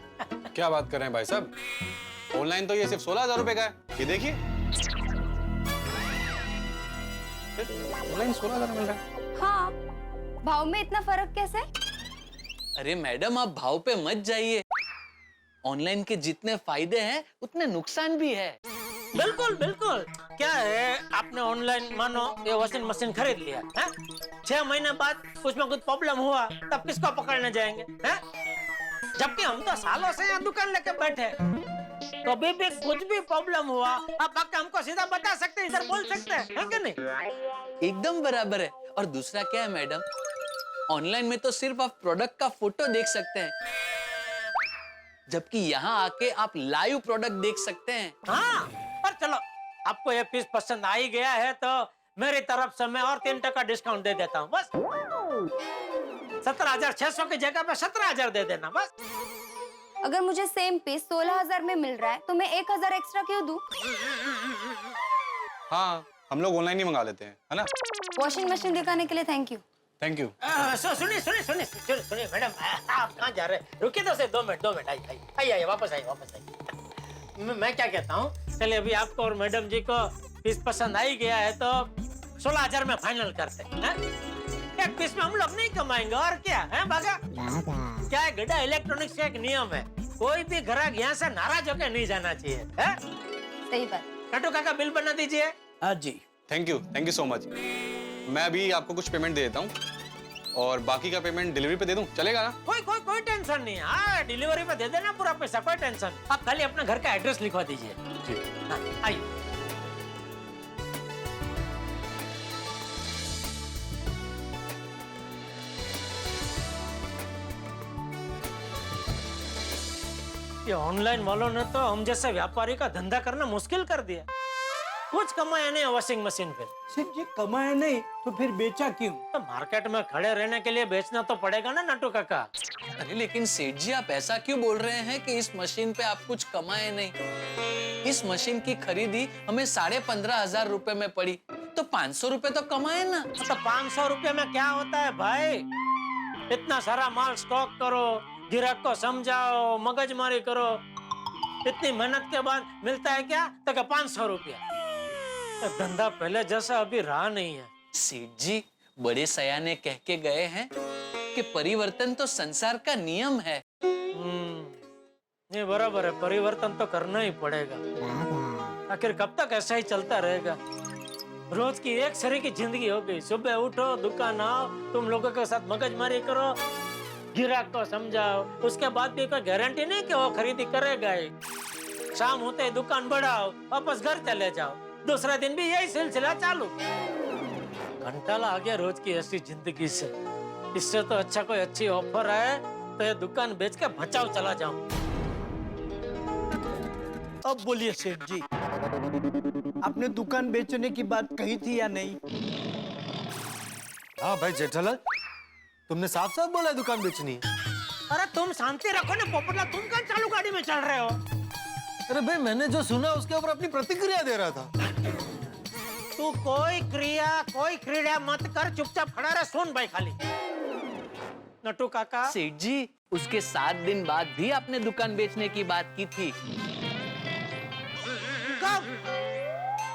क्या बात कर रहे हैं भाई साहब, ऑनलाइन तो ये सिर्फ 16,000 रुपए का है। ये देखिए, ऑनलाइन 16,000 मिल रहा है। हाँ, भाव में इतना फर्क कैसे? अरे मैडम, आप भाव पे मत जाइए। ऑनलाइन के जितने फायदे हैं उतने नुकसान भी है। बिल्कुल बिल्कुल। क्या है, आपने ऑनलाइन मानो ये वॉशिंग मशीन खरीद लिया है, 6 महीने बाद उसमें कुछ प्रॉब्लम हुआ तब किसको पकड़ने जाएंगे हैं? जबकि हम तो सालों से यहाँ दुकान लेके बैठे, कभी भी कुछ भी प्रॉब्लम हुआ आप आके हमको सीधा बता सकते हैं, इधर बोल सकते हैं, है कि नहीं? एकदम बराबर है। और दूसरा क्या है मैडम, ऑनलाइन में तो सिर्फ आप प्रोडक्ट का फोटो देख सकते हैं, जबकि यहाँ आके आप लाइव प्रोडक्ट देख सकते हैं। हाँ, पर चलो आपको ये पीस पसंद आ ही गया है तो मेरी तरफ से मैं और 3% डिस्काउंट दे देता हूँ, बस। 17,600 की जगह पे 17,000 दे देना, बस। अगर मुझे सेम पीस 16,000 में मिल रहा है तो मैं 1,000 एक्स्ट्रा क्यों दूं? हाँ, हम लोग ऑनलाइन ही मंगा लेते हैं, है ना? वॉशिंग मशीन दिखाने के लिए थैंक यू। Thank you. सुनिए मैडम, आप कहाँ जा रहे हैं? रुकिए तो 2 मिनट आइए वापस आइए। मैं क्या कहता हूँ, चलिए अभी आपको और मैडम जी को पीस पसंद आ ही गया है तो 16,000 में फाइनल करते हैं। एक पीस में हम लोग नहीं कमाएंगे और क्या है बागा? क्या है गड्ढा इलेक्ट्रॉनिक्स का एक नियम है, कोई भी ग्राहक यहाँ से नाराज होकर नहीं जाना चाहिए है? सही बात। नटू काका बिल बना दीजिए। हाँ जी। Thank you so much. मैं अभी आपको कुछ पेमेंट दे देता हूँ और बाकी का पेमेंट डिलीवरी पे दे दूँ, चलेगा ना? कोई टेंशन नहीं है। हाँ, डिलीवरी पे दे देना पूरा पैसा, कोई टेंशन। आप खाली अपना घर का एड्रेस लिखवा दीजिए। जी। हाँ, आइए। ये ऑनलाइन वालों ने तो हम जैसे व्यापारी का धंधा करना मुश्किल कर दिया। कुछ कमाया नहीं वॉशिंग मशीन पे। सेठ जी कमाया नहीं तो फिर बेचा क्यों? तो मार्केट में खड़े रहने के लिए बेचना तो पड़ेगा ना नटू काका। अरे लेकिन सेठ जी आप ऐसा क्यों बोल रहे हैं कि इस मशीन पे आप कुछ कमाए नहीं? इस मशीन की खरीदी हमें 15,500 रुपए में पड़ी, तो 500 रुपए तो कमाए ना। तो 500 रुपए में क्या होता है भाई? इतना सारा माल स्टॉक करो, ग्राहक को समझाओ, मगजमारी करो, इतनी मेहनत के बाद मिलता है क्या? तो 500 रुपया। तो धंधा पहले जैसा अभी रहा नहीं है। सेठ जी बड़े सयाने कह के गए हैं कि परिवर्तन तो संसार का नियम है। ये बराबर है, परिवर्तन तो करना ही पड़ेगा। आखिर कब तक ऐसा ही चलता रहेगा? रोज की एक सरी की जिंदगी हो गई। सुबह उठो, दुकान आओ, तुम लोगों के साथ मगजमारी करो, ग्राहक को समझाओ, उसके बाद भी कोई गारंटी नहीं कि वो खरीदी करेगा ही। शाम होते ही दुकान बढ़ाओ, वापस घर चले जाओ, दूसरा दिन भी यही सिलसिला चालू। घंटाला आ गया रोज की ऐसी जिंदगी से। इससे तो अच्छा कोई अच्छी ऑफर है तो ये दुकान बेच के बचाओ चला जाऊं। अब बोलिए सेठ जी, आपने दुकान बेचने की बात कही थी या नहीं? हाँ भाई जेठालाल, तुमने साफ साफ बोला है दुकान बेचनी है। अरे तुम शांति रखो ना पोपटलाल, तुम कहाँ चालू गाड़ी में चल रहे हो? अरे भाई मैंने जो सुना उसके ऊपर अपनी प्रतिक्रिया दे रहा था। तू कोई क्रिया मत कर, चुपचाप खड़ा रह, सुन भाई खाली। नटू काका, सेठ जी उसके 7 दिन बाद भी आपने दुकान बेचने की बात की थी। कब?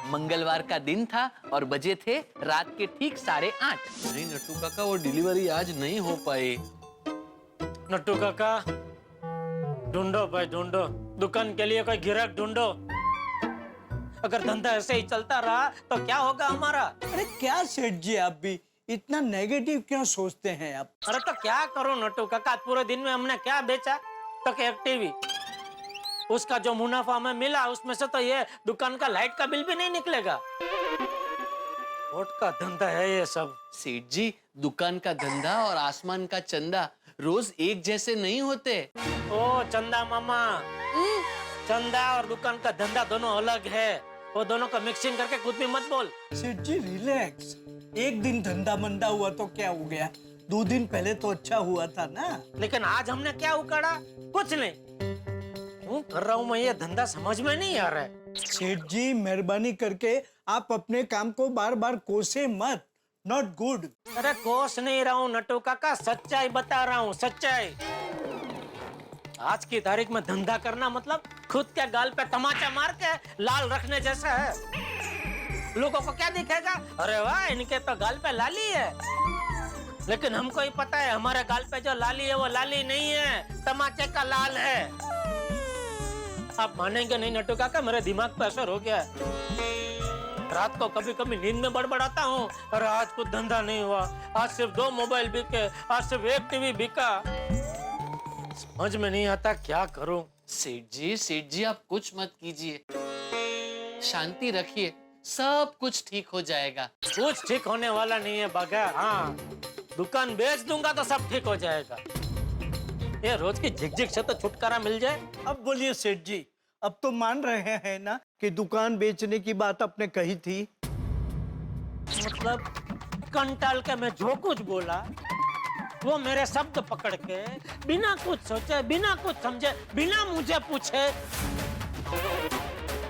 मंगलवार का दिन था और बजे थे रात के ठीक 8:30। नहीं नट्टू काका, वो डिलीवरी आज नहीं हो पाई। नट्टू काका ढूंढो भाई ढूंढो, दुकान के लिए कोई ग्राहक ढूंढो। अगर धंधा ऐसे ही चलता रहा तो क्या होगा हमारा? अरे क्या सेठ जी, आप भी इतना नेगेटिव क्यों सोचते हैं आप? अरे तो क्या करो नट्टू काका, पूरे दिन में हमने क्या बेचा? तो एक टीवी, उसका जो मुनाफा हमें मिला उसमें से तो ये दुकान का लाइट का बिल भी नहीं निकलेगा। वोट का धंधा है ये सब। सेठ जी दुकान का धंधा और आसमान का चंदा रोज एक जैसे नहीं होते। ओ चंदा मामा, चंदा और दुकान का धंधा दोनों अलग है, वो दोनों का मिक्सिंग करके कुछ भी मत बोल। सेठ जी रिलैक्स, एक दिन धंधा मंदा हुआ तो क्या हो गया? 2 दिन पहले तो अच्छा हुआ था ना। लेकिन आज हमने क्या उखाड़ा? कुछ नहीं। क्यों कर रहा हूँ मैं ये धंधा, समझ में नहीं आ रहा है। सेठ जी मेहरबानी करके आप अपने काम को बार बार कोसे मत, नॉट गुड। अरे कोस नहीं रहा हूँ नट्टू काका, सच्चाई बता रहा हूँ, सच्चाई। आज की तारीख में धंधा करना मतलब खुद के गाल पे तमाचा मार के लाल रखने जैसा है। लोगों को क्या दिखेगा? अरे वाह, इनके तो गाल पे लाली है। लेकिन हमको ही पता है हमारे गाल पे जो लाली है वो लाली नहीं है, तमाचे का लाल है। आप मानेंगे नहीं नट्टू काका, मेरे दिमाग पे असर हो गया है। रात को कभी कभी नींद में बड़बड़ाता हूँ, अरे आज कुछ धंधा नहीं हुआ, आज सिर्फ 2 मोबाइल बिके, आज सिर्फ 1 टीवी बिका। समझ में नहीं आता क्या करूं। सेठ जी आप कुछ मत कीजिए, शांति रखिए, सब कुछ ठीक हो जाएगा। कुछ ठीक होने वाला नहीं है बागा। हाँ, दुकान बेच दूंगा तो सब ठीक हो जाएगा। ये रोज की झिकझिक से तो छुटकारा मिल जाए। अब बोलिए सेठ जी, अब तो मान रहे हैं ना कि दुकान बेचने की बात आपने कही थी? मतलब कंटाल के मैं जो कुछ बोला वो मेरे शब्द पकड़ के बिना कुछ सोचे, बिना कुछ समझे, बिना मुझे पूछे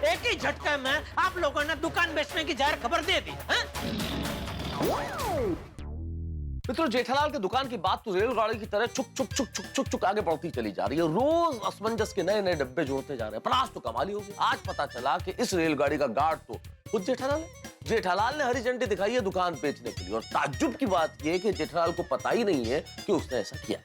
एक ही झटके में आप लोगों ने दुकान बेचने की जाहिर खबर दे दी है? मित्रों, जेठालाल की दुकान की बात तो रेलगाड़ी की तरह चुक चुक चुक चुक चुक चुक आगे बढ़ती चली जा रही है। रोज असमंजस के नए नए डब्बे जोड़ते जा रहे हैं। पर आज तो कमाल ही होगी। आज पता चला कि इस रेलगाड़ी का गार्ड तो खुद जेठालाल है। जेठालाल ने हरी झंडी दिखाई है दुकान बेचने के लिए, और ताज्जुब की बात यह है कि जेठालाल को पता ही नहीं है कि उसने ऐसा किया है।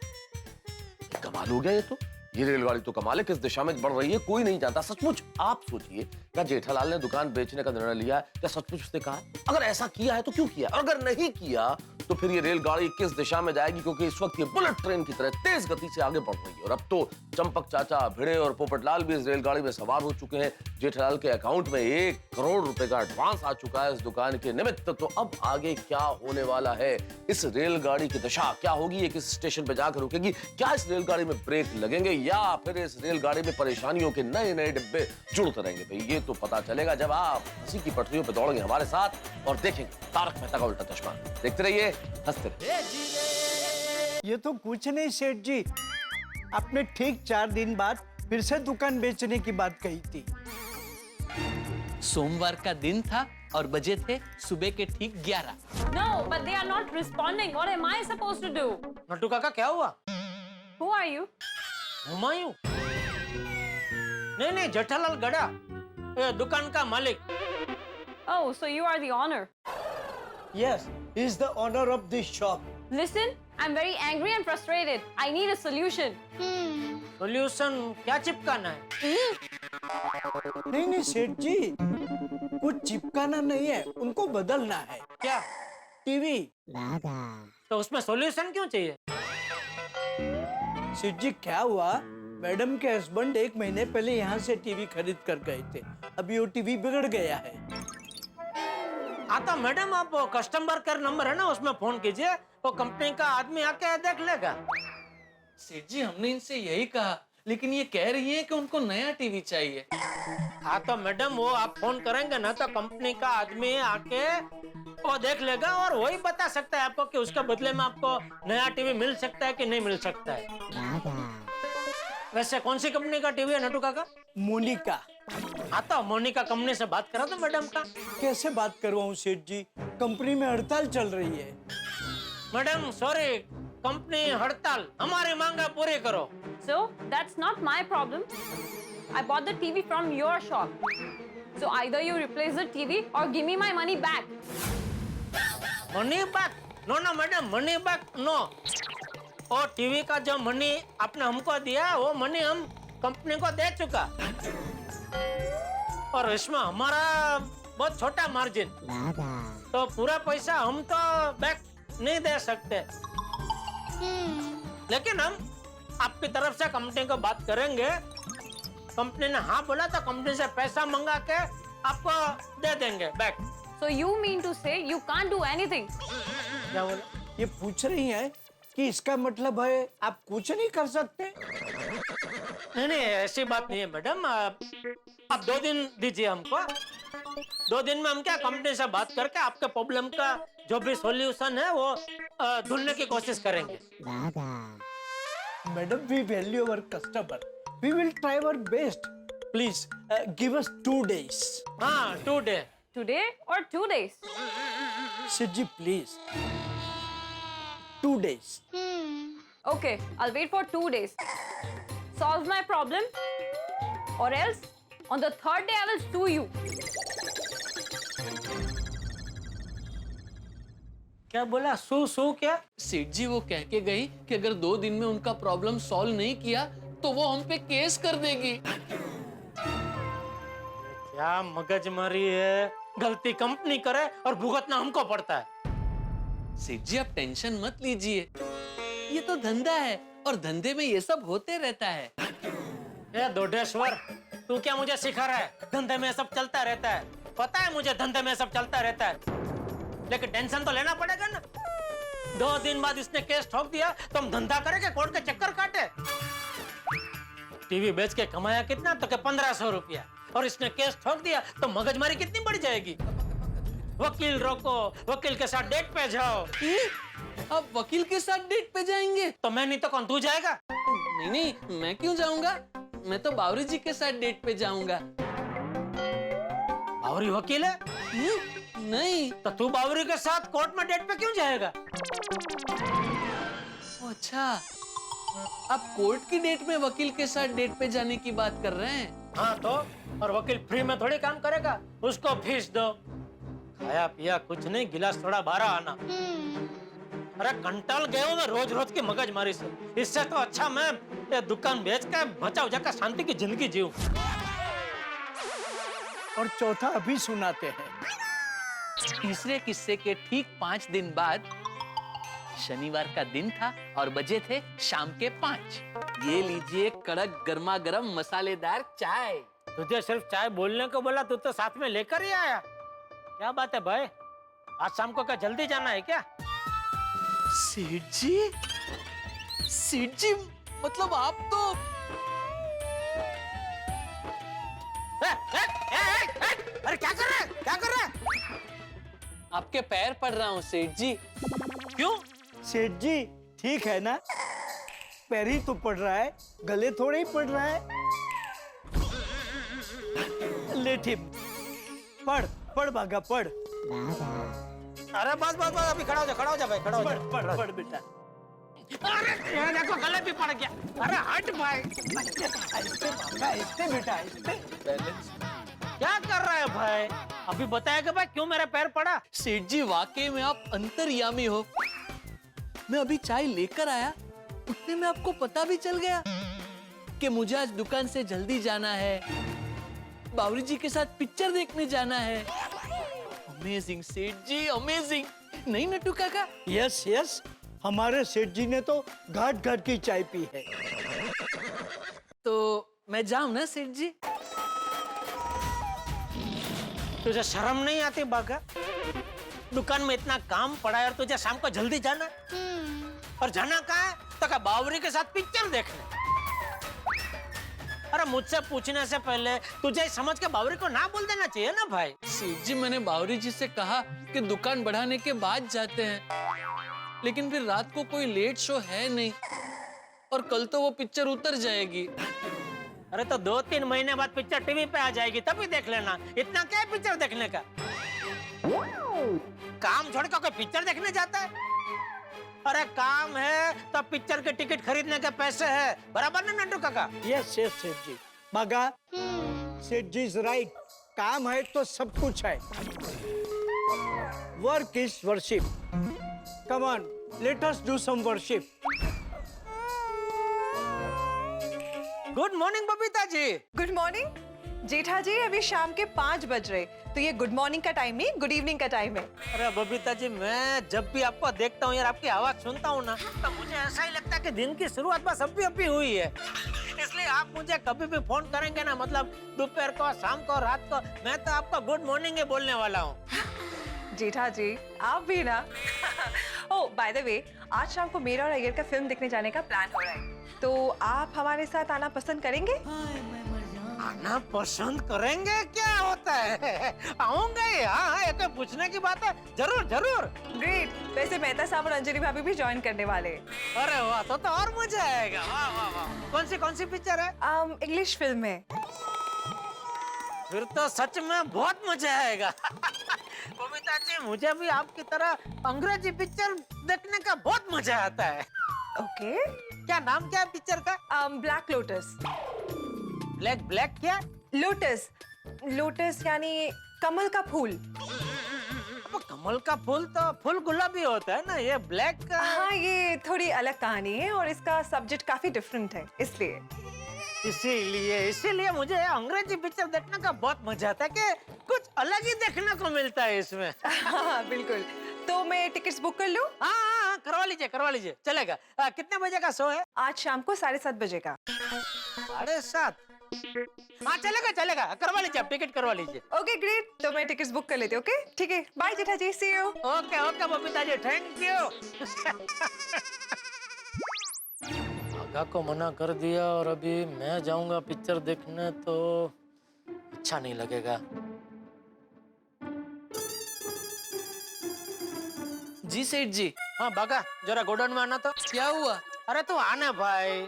कमाल हो गया ये तो। ये रेलगाड़ी तो कमाल है, किस दिशा में बढ़ रही है कोई नहीं जानता। सचमुच आप सोचिए, क्या जेठालाल ने दुकान बेचने का निर्णय लिया? क्या सचमुच उसने कहा? अगर ऐसा किया है तो क्यों किया? और अगर नहीं किया तो फिर ये रेलगाड़ी किस दिशा में जाएगी? क्योंकि इस वक्त ये बुलेट ट्रेन की तरह तेज गति से आगे बढ़ रही है। और अब तो चंपक चाचा, भिड़े और पोपटलाल भी इस रेलगाड़ी में सवार हो चुके हैं। जेठालाल के अकाउंट में 1 करोड़ रुपए का एडवांस आ चुका है इस दुकान के निमित्त। तो अब आगे क्या होने वाला है? इस रेलगाड़ी की दशा क्या होगी? ये किस स्टेशन पे जाकर रुकेगी? क्या इस रेलगाड़ी में ब्रेक लगेंगे, या फिर इस रेलगाड़ी में परेशानियों के नए नए डिब्बे जुड़ते रहेंगे? तो ये तो पता चलेगा जब आप हंसी की पटरियों पे दौड़ेंगे हमारे साथ और देखेंगे तारक मेहता का उल्टा चश्मा। देखते रहिए, हंसते रहिए। ये तो कुछ नहीं सेठ जी, आपने ठीक 4 दिन बाद फिर से दुकान बेचने की बात कही थी। सोमवार का दिन था और बजे थे सुबह के ठीक 11। No, but they are not responding. What am I supposed to do? Nattu काका क्या हुआ? Who are you? हुमायूं? नहीं, जेठालाल गड़ा, ये दुकान का मालिक। Oh, so you are the owner. Yes, he is the owner of this shop. Listen, I'm very angry and frustrated. I need a solution. Solution क्या चिपकाना है? नहीं सेठ जी, कुछ चिपकाना नहीं है, उनको बदलना है। क्या? टीवी। तो उसमें सॉल्यूशन क्यों चाहिए? सेठ जी क्या हुआ, मैडम के हस्बैंड 1 महीने पहले यहाँ से टीवी खरीद कर गए थे। अभी वो टीवी बिगड़ गया है। आता मैडम, आप कस्टमर केयर नंबर है ना, उसमें फोन कीजिए, वो कंपनी का आदमी आके देख लेगा। सेठ जी, हमने इनसे यही कहा, लेकिन ये कह रही है कि उनको नया टीवी चाहिए। हाँ तो मैडम, वो आप फोन करेंगे ना तो कंपनी का आदमी आके वो देख लेगा और वही बता सकता है आपको कि उसके बदले में आपको नया टीवी मिल सकता है कि नहीं मिल सकता है। वैसे कौन सी कंपनी का टीवी है नट्टू काका? मोनिका। हाँ तो मोनिका कंपनी से बात करा तो मैडम का। कैसे बात करवाऊं सेठ जी, कंपनी में हड़ताल चल रही है। मैडम सॉरी, कंपनी हड़ताल, हमारी मांगा पूरी करो। So, that's not my problem. I bought the TV from your shop. So either you replace the TV or give me my money back. Money back? No madam, money back no. और TV का जो money आपने हमको दिया वो money हम company को दे चुका, और इसमें हमारा बहुत छोटा मार्जिन, तो पूरा पैसा हम तो बैक नहीं दे सकते। लेकिन हम आपकी तरफ से कंपनी को बात करेंगे। कंपनी ने हाँ बोला तो कंपनी से पैसा मंगा के आपको दे देंगे back. So you mean to say you can't do anything? क्या बोला? ये पूछ रही है कि इसका मतलब है आप कुछ नहीं कर सकते? नहीं, ऐसी बात नहीं है मैडम। आप 2 दिन दीजिए हमको। 2 दिन में हम क्या कंपनी से बात करके आपके प्रॉब्लम का जो भी सॉल्यूशन है वो ढूंढने की कोशिश करेंगे। Madam, we value our customer, we will try our best. Please give us 2 days। हाँ, 2 days। Today or 2 days? सेठ जी please 2 days। Okay, I'll wait for 2 days. Solve my problem, or else on the 3rd day I will sue you. क्या बोला? सू क्या? सेठ जी वो कह के गई कि अगर 2 दिन में उनका प्रॉब्लम सॉल्व नहीं किया तो वो हम पे केस कर देगी। क्या मगजमारी है? गलती कंपनी करे और भुगतना हमको पड़ता है। सेठ जी आप टेंशन मत लीजिए, ये तो धंधा है और धंधे में ये सब होते रहता है। ये दोडेश्वर, तू क्या मुझे सिखा रहा है? धंधे में सब चलता रहता है, पता है मुझे धंधे में सब चलता रहता है, लेकिन टेंशन तो लेना पड़ेगा ना। 2 दिन बाद इसने केस ठोक दिया तो हम धंधा करेंगे, कोर्ट के चक्कर काटे। टीवी बेच के कमाया कितना? तो 1500 रुपया, और इसने केस ठोक दिया तो मगजमारी कितनी बढ़ जाएगी। वकील रोको, वकील के साथ डेट पे जाओ। अब वकील के साथ डेट पे जाएंगे? तो मैं नहीं तो कौन, तू जाएगा? नहीं, मैं क्यों जाऊंगा? मैं तो बावरी जी के साथ डेट पे जाऊंगा। बावरी वकील है? नहीं। तो तू बावरी के साथ कोर्ट में डेट पे क्यों जाएगा? अच्छा, आप कोर्ट की डेट में वकील के साथ डेट पे जाने की बात कर रहे हैं? हाँ तो, और वकील फ्री में थोड़ी काम करेगा, उसको फीस दो। खाया पिया कुछ नहीं, गिलास थोड़ा बारह आना। अरे कंटाल गए हो मैं रोज रोज की मगजमारी से। इससे तो अच्छा मैं ये दुकान बेच के बचा उजा कर शांति की जिंदगी जीऊं। और चौथा अभी सुनाते हैं। तीसरे किस्से के ठीक 5 दिन बाद शनिवार का दिन था और बजे थे शाम के 5। ये लीजिए कड़क गर्मा गर्म मसालेदार चाय। तुझे सिर्फ चाय बोलने को बोला, तू तो साथ में लेकर ही आया। क्या बात है भाई, आज शाम को क्या जल्दी जाना है क्या? सेठ जी, सेठ जी मतलब आप तो अरे क्या कर रहा है, क्या कर रहा है? आपके पैर पड़ रहा हूँ सेठ जी। क्यों? सेठ जी ठीक है ना, पैर ही तो पड़ रहा है, गले थोड़े ही पड़ रहा है। ले ठीक, पढ़ पढ़ भागा पढ़। अरे बस बस बस, अभी खड़ा हो जा भाई, खड़ा हो जा। पढ़ पढ़ बेटा। अरे ये देखो गले भी पड़ गया। अरे हट भाई। ऐसे बेटा ऐसे। क्या कर रहा है भाई? अभी बताएगा भाई क्यों मेरा पैर पड़ा? सेठ जी वाकई में आप अंतर्यामी हो। मैं अभी चाय लेकर आया, उतने में आपको पता भी चल गया कि मुझे आज दुकान से जल्दी जाना है, बावरी जी के साथ पिक्चर देखने जाना है। अमेजिंग सेठ जी, अमेजिंग। नहीं नट्टू काका? यस यस, हमारे सेठ जी ने तो घाट घाट की चाय पी है। तो मैं जाऊं ना सेठ जी? तुझे शर्म नहीं आती बागा? दुकान में इतना काम पड़ा है और तुझे शाम को जल्दी जाना? और जाना कहाँ है? तो क्या बावरी के साथ पिक्चर देखने? अरे मुझसे पूछने से पहले तुझे समझ के बावरी को ना बोल देना चाहिए ना भाई। सेठ जी मैंने बावरी जी से कहा कि दुकान बढ़ाने के बाद जाते हैं, लेकिन फिर रात को कोई लेट शो है नहीं और कल तो वो पिक्चर उतर जाएगी। अरे तो 2-3 महीने बाद पिक्चर टीवी पे आ जाएगी, तभी देख लेना। इतना क्या है पिक्चर देखने का? काम छोड़ कर कोई पिक्चर देखने जाता है? अरे काम है तो पिक्चर के टिकट खरीदने के पैसे है, बराबर ना नंटू काका? यस यस सेठ जी। बागा, सेठ जी इज राइट, काम है तो सब कुछ है। Work is worship. Come on, let us do some worship. Good morning Babita ji. Good morning Jetha ji, अभी शाम के 5 बज रहे, तो ये गुड मॉर्निंग का टाइम नहीं, गुड इवनिंग का टाइम है। अरे बबीता जी, मैं जब भी आपको देखता हूँ यार, आपकी आवाज सुनता हूँ ना, तो मुझे ऐसा ही लगता है कि दिन की शुरुआत बस अभी हुई है। इसलिए आप मुझे कभी भी फोन करेंगे ना, मतलब दोपहर को, शाम को, रात को, मैं तो आपको गुड मॉर्निंग ही बोलने वाला हूँ। जेठा जी आप भी ना। ओह बाय द वे, आज शाम को मेरा और अय्यर का फिल्म देखने जाने का प्लान हो रहा है, तो आप हमारे साथ आना पसंद करेंगे? आना पसंद करेंगे? क्या होता है, आऊंगे। हाँ, ये तो पूछने की बात है। जरूर जरूर। ग्रेट। वैसे मेहता साहब और अंजलि भाभी भी ज्वाइन करने वाले हैं। अरे वाह, तो और मजा आएगा। वाह वाह वाह। कौन सी पिक्चर है? इंग्लिश फिल्म है। फिर तो सच में बहुत मजा आएगा। बबीता जी, मुझे भी आपकी तरह अंग्रेजी पिक्चर देखने का बहुत मजा आता है। ओके। क्या नाम क्या है पिक्चर का? Black lotus. ब्लैक क्या? लोटस। लोटस यानी कमल का फूल। कमल का फूल तो फूल गुलाबी होता है ना, ये ब्लैक का। हाँ, ये थोड़ी अलग कहानी है और इसका सब्जेक्ट काफी डिफरेंट है, इसलिए इसीलिए मुझे अंग्रेजी पिक्चर देखने का बहुत मजा आता है कि कुछ अलग ही देखने को मिलता है इसमें। हाँ बिल्कुल। तो मैं टिकट्स बुक कर लूं? हाँ, करवा लीजिए, चलेगा। कितने बजे का शो है? आज शाम को 7:30 बजे का। 7:30? हाँ चलेगा, करवा लीजिए, आप टिकट करवा लीजिए। ओके ग्रेट, तो मैं टिकट्स बुक कर लेती हूँ। ओके ठीक है, bye Jetha ji, see you. Okay Babita ji, thank you. आगा को मना कर दिया और अभी मैं जाऊंगा पिक्चर देखने तो अच्छा नहीं लगेगा। जी सेठ जी। हाँ बागा, जरा गोडाउन में आना तो। क्या हुआ? अरे तू आना भाई।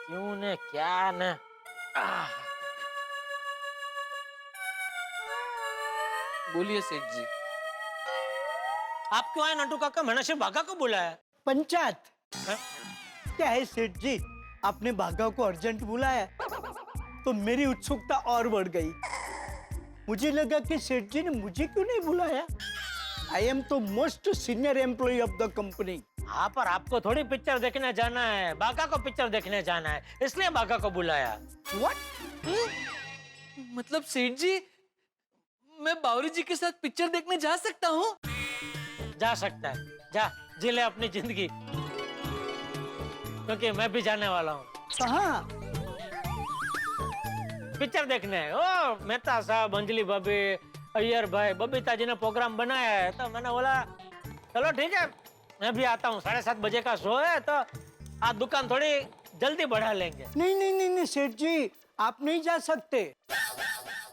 क्यों ने क्या ने। बोलिए सेठ जी। आप क्यों आए नटू काका? मैंने सिर्फ भागा को बुलाया। पंचायत क्या है सेठ जी, आपने भागा को अर्जेंट बुलाया तो मेरी उत्सुकता और बढ़ गई। मुझे लगा कि सेठ जी ने मुझे क्यों नहीं बुलाया। आई एम तो most senior employee of the company. हाँ, पर आपको थोड़ी पिक्चर देखने जाना है, बागा को पिक्चर देखने जाना है, इसलिए बागा को बुलाया। व्हाट? मतलब सेठ जी, मैं बावरी जी के साथ पिक्चर देखने जा सकता हूँ? जा सकता है, जा जी ले अपनी जिंदगी, क्योंकि मैं भी जाने वाला हूँ। कहाँ? पिक्चर देखने। ओ मेहता साहब, अंजलि भाभी, अय्यर भाई, बबीता जी ने प्रोग्राम बनाया है, तो मैंने बोला चलो ठीक है मैं भी आता हूँ। 7:30 बजे का शो है, तो आज दुकान थोड़ी जल्दी बढ़ा लेंगे। नहीं नहीं नहीं नहीं सेठ जी, आप नहीं जा सकते।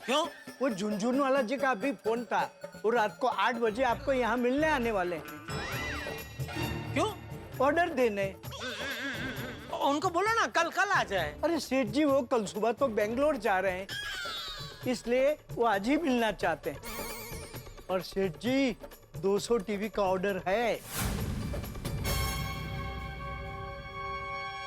क्यों? वो झुनझुन वाला जी का अभी फोन था, वो रात को 8 बजे आपको यहाँ मिलने आने वाले हैं। क्यों? ऑर्डर देने। उनको बोलो ना कल आ जाए। अरे सेठ जी, वो कल सुबह तो बेंगलोर जा रहे हैं, इसलिए वो आज ही मिलना चाहते हैं। और सेठ जी 200 टीवी का ऑर्डर है।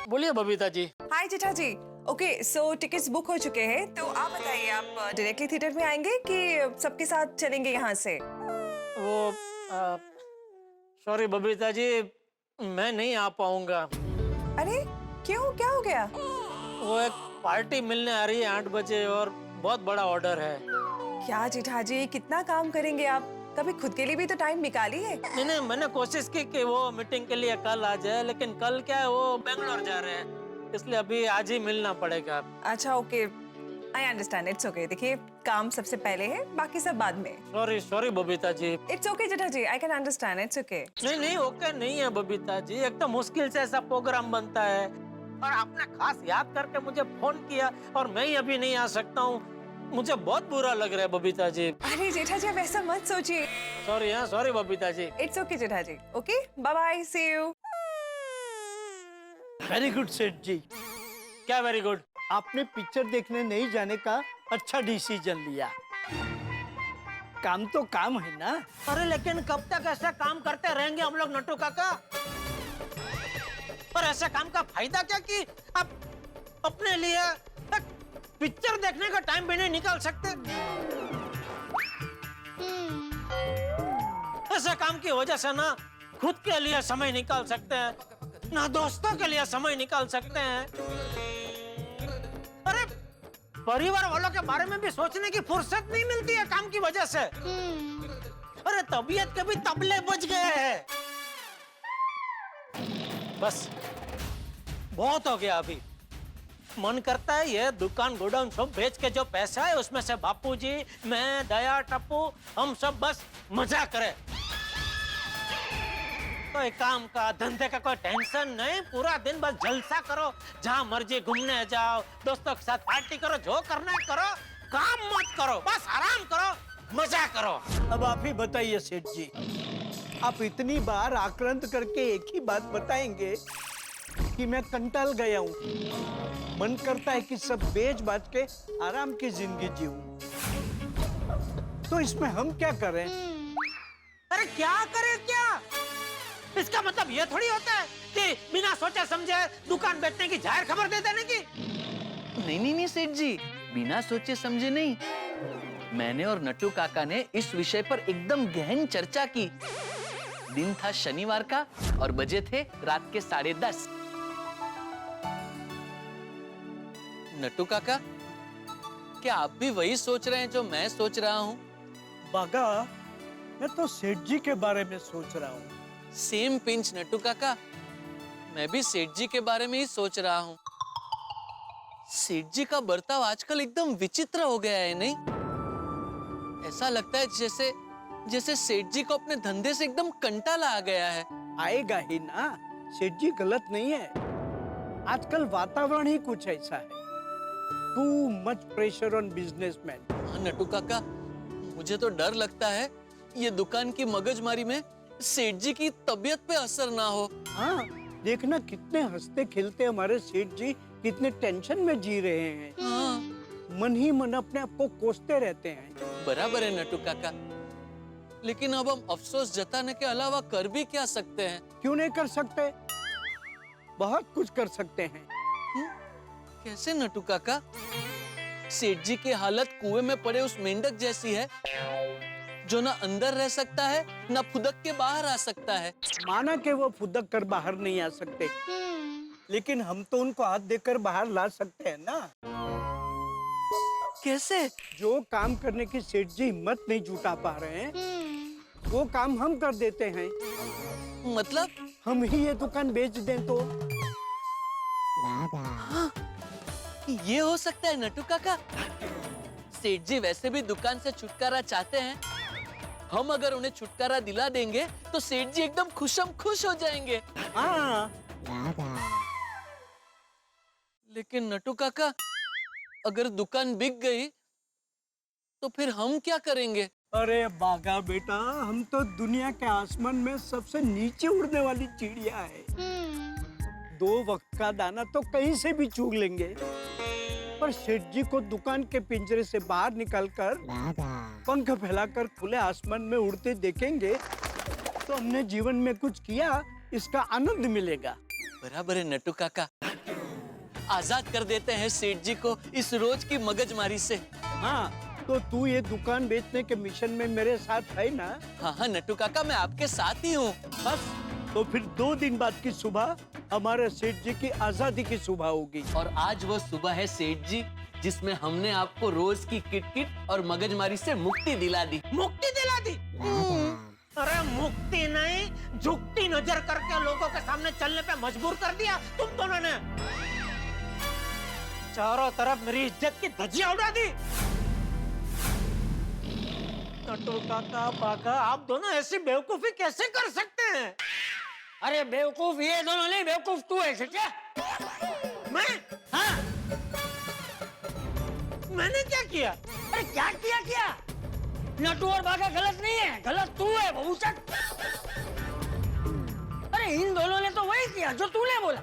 बोलिए बबीता जी। हाय जेठा जी। ओके, सो टिकट्स बुक हो चुके हैं, तो आप बताइए आप डायरेक्टली थिएटर में आएंगे कि सबके साथ चलेंगे यहाँ से? वो सॉरी बबीता जी, मैं नहीं आ पाऊंगा। अरे क्यों, क्या हो गया? वो एक पार्टी मिलने आ रही है 8 बजे और बहुत बड़ा ऑर्डर है। क्या जेठा जी, कितना काम करेंगे आप? कभी खुद के लिए भी तो टाइम निकालिए। नहीं, मैंने कोशिश की कि वो मीटिंग के लिए कल आ जाए, लेकिन कल क्या है, वो बेंगलोर जा रहे हैं, इसलिए अभी आज ही मिलना पड़ेगा। अच्छा okay, I understand, it's okay. देखिए, काम सबसे पहले है, बाकी सब बाद में। Sorry Babita ji. It's okay Jetha ji, I can understand, it's okay. नहीं ओके नहीं है बबीता जी, एक तो मुश्किल से ऐसा प्रोग्राम बनता है और आपने खास याद करके मुझे फोन किया और मैं ही अभी नहीं आ सकता हूँ, मुझे बहुत बुरा लग रहा है बबीता जी। अरे जेठा जी, आप ऐसा मत सोचिए। Sorry Babita ji. It's okay Jetha ji. Okay, bye bye, see you. Very good Seth ji. क्या वेरी गुड? आपने पिक्चर देखने नहीं जाने का अच्छा डिसीजन लिया। काम तो काम है ना। अरे लेकिन कब तक ऐसा काम करते रहेंगे हम लोग नटू काका? और ऐसा काम का फायदा क्या कि आप अपने लिए पिक्चर देखने का टाइम भी नहीं निकाल सकते? ऐसे काम की वजह से ना खुद के लिए समय निकाल सकते हैं, ना दोस्तों के लिए समय निकाल सकते हैं। अरे परिवार वालों के बारे में भी सोचने की फुर्सत नहीं मिलती है काम की वजह से। अरे तबीयत के भी तबले बज गए हैं। बस बहुत हो गया, अभी मन करता है ये दुकान गोडाउन सब बेच के जो पैसा है उसमें से बापूजी, मैं, दया, टप्पू, हम सब बस मजा करें। कोई काम का धंधे का कोई टेंशन नहीं, पूरा दिन बस जलसा करो, जहाँ मर्जी घूमने जाओ, दोस्तों के साथ पार्टी करो, जो करना है करो, काम मत करो, बस आराम करो, मजा करो। अब आप ही बताइए सेठ जी, आप इतनी बार आक्रांत करके एक ही बात बताएंगे कि मैं कंटाल गया हूँ। मन करता है कि सब बेच बाच के आराम की जिंदगी जीऊं। तो इसमें हम क्या करें? अरे क्या करें क्या? इसका मतलब ये थोड़ी होता है कि बिना सोचे समझे दुकान बेचने की जाहिर खबर दे देने की। नहीं सेठ जी, बिना सोचे समझे नहीं। मैंने और नट्टू काका ने इस विषय पर एकदम गहन चर्चा की। दिन था शनिवार का और बजे थे रात के 10:30। नट्टू काका, क्या आप भी वही सोच रहे हैं जो मैं सोच रहा हूँ? बागा, मैं तो सेठ जी के बारे में सोच रहा हूँ। सेम पिंच नट्टू काका, मैं भी सेठ जी के बारे में ही सोच रहा हूँ। सेठ जी का बर्ताव आजकल एकदम विचित्र हो गया है, नहीं? ऐसा लगता है जैसे सेठ जी को अपने धंधे से एकदम कंटाला आ गया है। आएगा ही ना, सेठ जी गलत नहीं है। आजकल वातावरण ही कुछ ऐसा है। Too much pressure on businessmen. Nattu काका, मुझे तो डर लगता है ये दुकान की मगजमारी में सेठ जी की तबीयत पे असर ना हो। हाँ, देखना कितने हंसते खेलते हमारे सेठ जी कितने टेंशन में जी रहे हैं। हाँ। मन ही मन अपने आप को कोसते रहते हैं। बराबर है नट्टू काका, लेकिन अब हम अफसोस जताने के अलावा कर भी क्या सकते हैं? क्यों नहीं कर सकते? बहुत कुछ कर सकते हैं। कैसे नटू काका? सेठ जी की हालत कुएं में पड़े उस मेंढक जैसी है, जो ना अंदर रह सकता है ना फुदक के बाहर आ सकता है। माना कि वो फुदक कर बाहर नहीं आ सकते, लेकिन हम तो उनको हाथ देकर बाहर ला सकते हैं ना। कैसे? जो काम करने की सेठ जी हिम्मत नहीं जुटा पा रहे हैं, वो काम हम कर देते हैं। मतलब? हम ही ये दुकान बेच दें तो। हाँ, ये हो सकता है नटू काका। सेठ जी वैसे भी दुकान से छुटकारा चाहते हैं। हम अगर उन्हें छुटकारा दिला देंगे तो सेठ जी एकदम खुशम खुश हो जाएंगे। हाँ। लेकिन नटू काका, अगर दुकान बिक गई तो फिर हम क्या करेंगे? अरे बागा बेटा, हम तो दुनिया के आसमान में सबसे नीचे उड़ने वाली चिड़िया है। 2 वक्त का दाना तो कहीं से भी चुग लेंगे, पर सेठ जी को दुकान के पिंजरे से बाहर निकालकर पंख फैलाकर खुले आसमान में उड़ते देखेंगे तो हमने जीवन में कुछ किया, इसका आनंद मिलेगा। बराबर है नटू काका, आजाद कर देते हैं सेठ जी को इस रोज की मगजमारी से। हाँ, तो तू ये दुकान बेचने के मिशन में मेरे साथ है ना? हाँ नटू काका, मैं आपके साथ ही हूँ। बस, तो फिर 2 दिन बाद की सुबह हमारे सेठ जी की आजादी की सुबह होगी। और आज वो सुबह है सेठ जी, जिसमें हमने आपको रोज की किटकिट और मगजमारी से मुक्ति दिला दी। मुक्ति दिला दी? अरे मुक्ति नहीं, झुकती नजर करके लोगों के सामने चलने पे मजबूर कर दिया तुम दोनों ने। चारों तरफ मेरी इज्जत की धज्जियां उड़ा दी। नटू काका, बागा, आप दोनों ऐसी बेवकूफी कैसे कर सकते हैं? अरे बेवकूफ ये दोनों नहीं, बेवकूफ तू है क्या? मैं? हाँ। मैंने क्या किया? अरे क्या किया? नटू और बागा गलत नहीं है, गलत तू है बहुचक। अरे इन दोनों ने तो वही किया जो तूने बोला।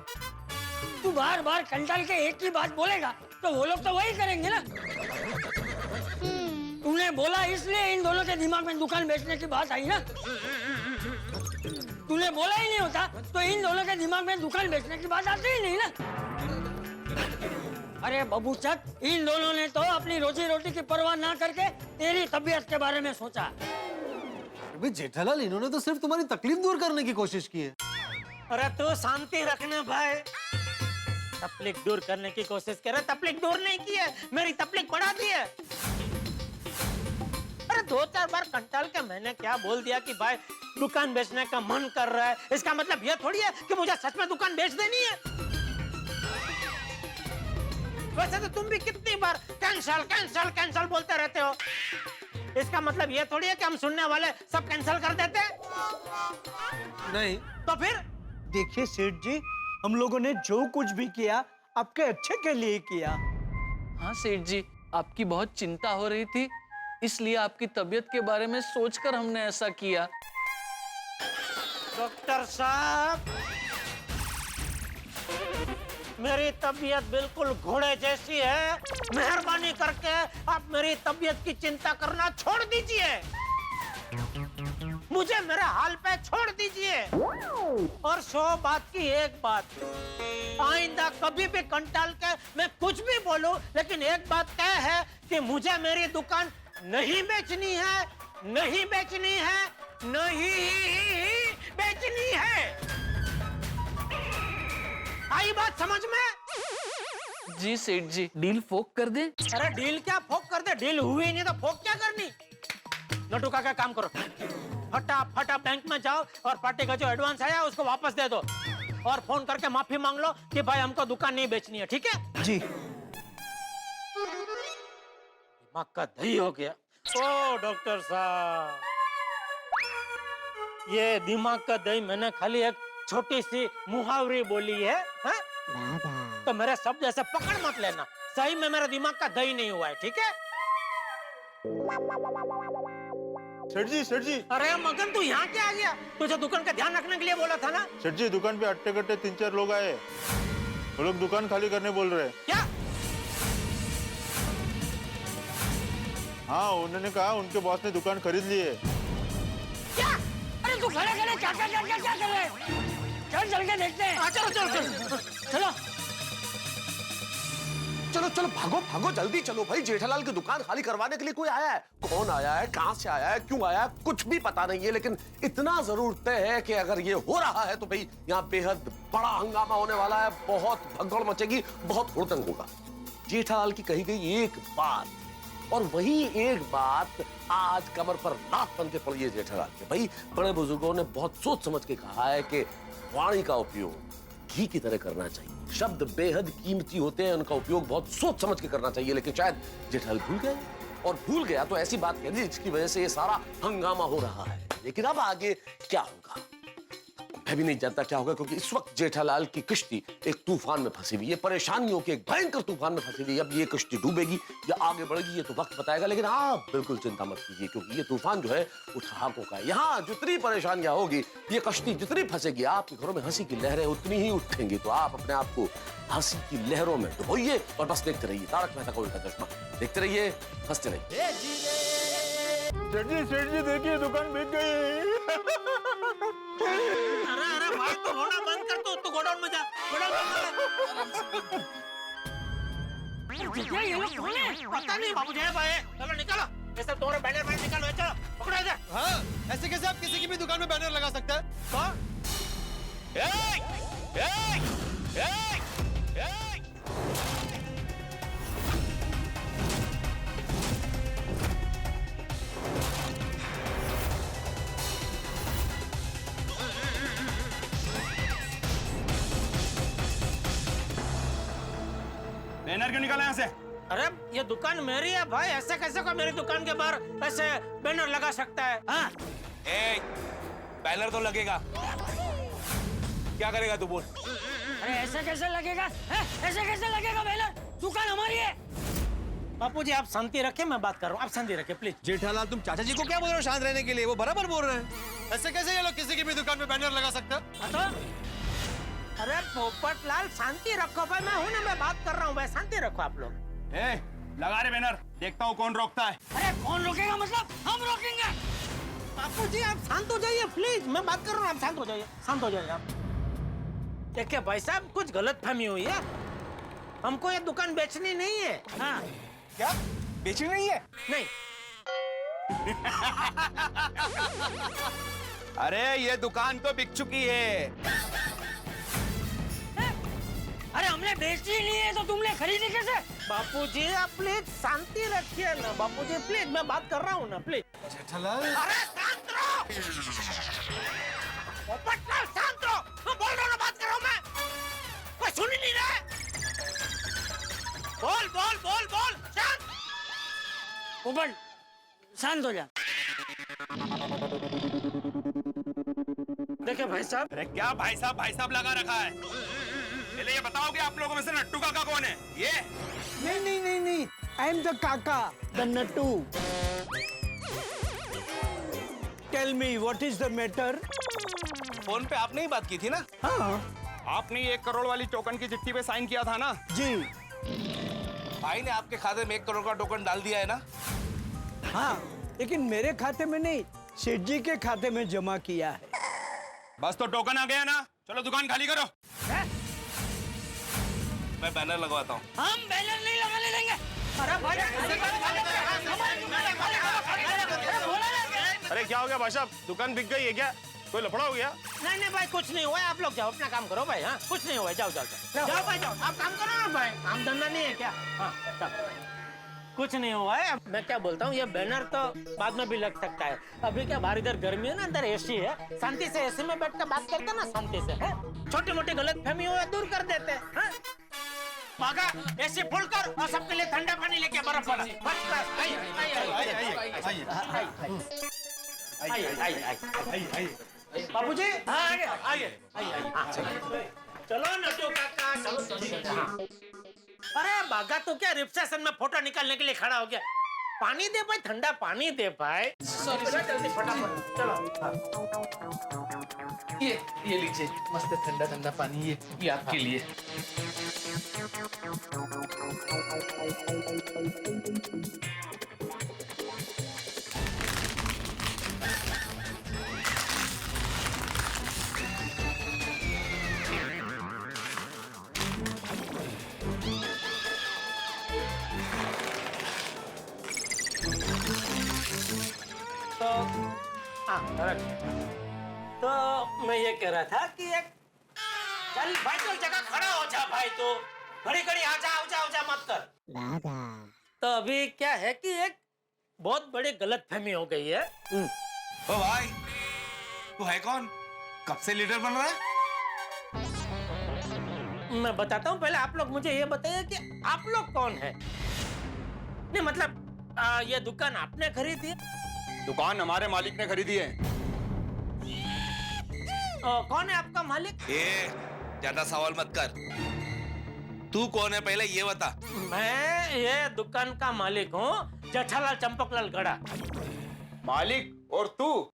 तू बार बार कंटाल के एक ही बात बोलेगा तो वो लोग तो वही करेंगे ना। तूने बोला इसलिए इन दोनों के दिमाग में दुकान बेचने की बात आई ना। तूने बोला ही नहीं होता तो इन दोनों के दिमाग में दुकान बेचने की बात आती ही नहीं ना। अरे बबूचक, इन दोनों ने तो अपनी रोजी रोटी की परवाह ना करके तेरी तबीयत के बारे में सोचा। अबे जेठालाल, इन्होंने तो सिर्फ तुम्हारी तकलीफ दूर करने की कोशिश की है। अरे तू शांति रखना भाई। तकलीफ दूर करने की कोशिश कर रहा, तकलीफ दूर नहीं की है, मेरी तकलीफ बढ़ा दी है। अरे 2-4 बार कंटाल के मैंने क्या बोल दिया कि भाई दुकान बेचने का मन कर रहा है, इसका मतलब ये थोड़ी है कि मुझे सच में दुकान बेच देनी है। वैसे तो तुम भी कितनी बार कैंसल कैंसल कैंसल बोलते रहते हो। इसका मतलब ये थोड़ी है कि हम सुनने वाले सब कैंसल कर देते हैं। नहीं तो फिर? देखिए सेठ जी, हम लोगों ने जो कुछ भी किया आपके अच्छे के लिए किया। हाँ सेठ जी, आपकी बहुत चिंता हो रही थी, इसलिए आपकी तबीयत के बारे में सोचकर हमने ऐसा किया। डॉक्टर साहब, मेरी तबीयत बिल्कुल घोड़े जैसी है। मेहरबानी करके आप मेरी तबीयत की चिंता करना छोड़ दीजिए। मुझे मेरे हाल पे छोड़ दीजिए। और 100 बात की एक बात, आइंदा कभी भी कंटाल के मैं कुछ भी बोलूं, लेकिन एक बात तय है कि मुझे मेरी दुकान नहीं बेचनी है, नहीं बेचनी है, नहीं बेचनी है। आई बात समझ में? जी सेठ जी, डील फोक कर दे। अरे डील क्या फोक कर दे, डील हुई नहीं तो फोक क्या करनी। नटू काका काम करो, फटाफट बैंक में जाओ और पार्टी का जो एडवांस आया उसको वापस दे दो और फोन करके माफी मांग लो कि भाई हमको दुकान नहीं बेचनी है, ठीक है? जी। दिमाग का दही हो गया। ओ डॉक्टर साहब, ये दिमाग का दही मैंने खाली एक छोटी सी मुहावरी बोली है, हा? तो मेरे शब्द ऐसे पकड़ मत लेना, सही में मेरा दिमाग का दही नहीं हुआ है, ठीक है? सेठ जी। अरे मगन, तू यहाँ क्या आ गया? तुझे दुकान का ध्यान रखने के लिए बोला था ना। सेठ जी, दुकान पे अट्टे कट्टे 3-4 लोग आए, वो लोग दुकान खाली करने बोल रहे हैं। क्या? हाँ, उन्होंने कहा उनके बॉस ने दुकान खरीद ली है। तू खड़े खड़े क्या कर रहे? चल चल के देखते हैं। चलो चलो चलो चलो चलो चलो भागो भागो जल्दी चलो भाई, जेठालाल की दुकान खाली करवाने के लिए कोई आया है। कौन आया है, कहां से आया है, क्यों आया है, कुछ भी पता नहीं है, लेकिन इतना जरूर तय है कि अगर ये हो रहा है तो भाई यहाँ बेहद बड़ा हंगामा होने वाला है, बहुत भगदड़ मचेगी, बहुत हुड़दंग होगा। जेठालाल की कही गई एक बात, और वही एक बात आज कमर पर लात बन के पड़ी है जेठालाल के। भाई बड़े बुजुर्गों ने बहुत सोच समझ के कहा है कि वाणी का उपयोग घी की तरह करना चाहिए। शब्द बेहद कीमती होते हैं, उनका उपयोग बहुत सोच समझ के करना चाहिए, लेकिन शायद जेठालाल भूल गए, और भूल गया तो ऐसी बात कह दी जिसकी वजह से ये सारा हंगामा हो रहा है। लेकिन अब आगे क्या होगा मैं भी नहीं जानता क्या होगा, क्योंकि इस वक्त जेठालाल की किश्ती एक तूफान में फंसी हुई है, परेशानियों के एक भयंकर तूफान में फंसी हुई है। अब ये किश्ती डूबेगी या आगे बढ़ेगी ये तो वक्त बताएगा, लेकिन आप बिल्कुल चिंता मत कीजिए, क्योंकि ये तूफान जो है वो ठहाकों का है। यहाँ जितनी परेशानियां होगी, ये कश्ती जितनी फंसेगी, आपके घरों में हंसी की लहरें उतनी ही उठेंगी। तो आप अपने आप को हंसी की लहरों में डुबोइए और बस देखते रहिए तारक मेहता का उल्टा चश्मा, देखते रहिए, हंसते रहिए। सेठ जी देखिए दुकान बिक गई। अरे अरे भाई तू रोना बंद कर, तू गोडाउन में जा, गोडाउन में जा। ये लोग कौन है? पता नहीं बाबू जय भाई, चलो निकालो, ये सब तुम्हारे बैनर बैनर निकालो, चलो पकड़ो इधर। हाँ, ऐसे कैसे आप किसी की भी दुकान में बैनर लगा सकते हैं? कौन? बैनर क्यों निकाला यहाँ से? अरे ये दुकान मेरी है भाई, ऐसे कैसे कोई मेरी दुकान के बाहर ऐसे बैनर लगा सकता है? हाँ? बैनर तो लगेगा, क्या करेगा तू बोल? अरे ऐसे कैसे लगेगा? ऐसे कैसे लगेगा बैनर? दुकान हमारी है। बापू जी आप शांति रखें, मैं बात कर रहा हूँ, आप शांति रखें प्लीज। जेठालाल तुम चाचा जी को क्या बोल रहे हो शांत रहने के लिए? वो बराबर बोल रहे हैं। ऐसे कैसे ये लोग किसी की भी दुकान में बैनर लगा सकते हैं? अरे पोपटलाल शांति रखो भाई, मैं हूँ ना, मैं बात कर रहा हूँ भाई, शांति रखो आप लोग। लगा रहे बैनर, देखता हूँ कौन रोकता है। अरे कौन रोकेगा मतलब? हम रोकेंगे। बापू जी आप शांत हो जाइए प्लीज, मैं बात कर रहा हूँ, आप शांत हो जाइए, शांत हो जाइए आप। देखिए भाई साहब कुछ गलतफहमी हुई है, हमको ये दुकान बेचनी नहीं है। हाँ क्या बेचनी नहीं है? नहीं। अरे ये दुकान तो बिक चुकी है। अरे हमने बेची नहीं है तो तुमने खरीदी कैसे? बापूजी आप प्लीज शांति रखिए ना, बापूजी प्लीज, मैं बात कर रहा हूँ ना प्लीज। जेठालाल अरे शांत रहो, पोपटलाल शांत रहो, मैं बोल रहा हूँ ना, बात कर रहा हूँ मैं, कोई सुन ही नहीं रहा है। बोल बोल बोल बोल, शांत। पोपट शांत हो जा। देखिए भाई साहब। अरे क्या भाई साहब लगा रखा है? पहले ये बताओ कि आप लोगों में से नट्टू काका कौन है? ये नहीं, I am the Kaka, the Nattu. Tell me what is the matter? Phone पे आपने ही बात की थी ना? हाँ आपने 1 करोड़ वाली टोकन की चिट्ठी पे साइन किया था ना? जी। भाई ने आपके खाते में 1 करोड़ का टोकन डाल दिया है ना? हाँ, लेकिन मेरे खाते में नहीं, सेठ जी के खाते में जमा किया है। बस तो टोकन आ गया ना, चलो दुकान खाली करो। मैं बैनर लगवाता हूँ। हम बैनर नहीं लगाने देंगे। अरे क्या हो गया भाई साहब, दुकान बिक गई है क्या? कोई लफड़ा हो गया? नहीं भाई कुछ नहीं हुआ, आप लोग जाओ अपना काम करो भाई। हाँ कुछ नहीं हुआ, जाओ भाई जाओ, आप काम करो ना भाई, काम धंधा नहीं है क्या? हाँ कुछ नहीं हुआ है। मैं क्या बोलता हूँ, ये बैनर तो बाद में भी लग सकता है, अभी क्या बाहर इधर गर्मी है ना, अंदर एसी है, शांति से एसी में बैठ कर बात करते ना, शांति से है, छोटी मोटी गलतफहमी हो दूर कर देते हैं। भागा एसी फुल कर और सबके लिए ठंडा पानी लेके बर्फ वाला। बाबूजी आइए, चलो नटू काका, चलो। अरे भागा तो क्या, रिसेप्शन में फोटो निकालने के लिए खड़ा हो गया? पानी दे भाई, ठंडा पानी दे भाई। सॉरी जल्दी फटाफट चलो। ये लीजिए मस्त ठंडा ठंडा पानी, ये आपके लिए। तो मैं ये कह रहा था कि एक चल भाई तो जगह खड़ा हो जा भाई, तो घड़ी घड़ी आ जा मत कर। तो अभी क्या है कि एक बहुत बड़ी गलतफहमी हो गई है। ओ भाई, तू है कौन? कब से लीडर बन रहा है? मैं बताता हूँ, पहले आप लोग मुझे ये बताइए कि आप लोग कौन है? नहीं मतलब ये दुकान आपने खरीदी है? दुकान हमारे मालिक ने खरीदी है। कौन है आपका मालिक? ज्यादा सवाल मत कर। तू कौन है पहले ये बता। मैं ये दुकान का मालिक हूँ, जेठालाल चंपकलाल गड़ा। मालिक और तू?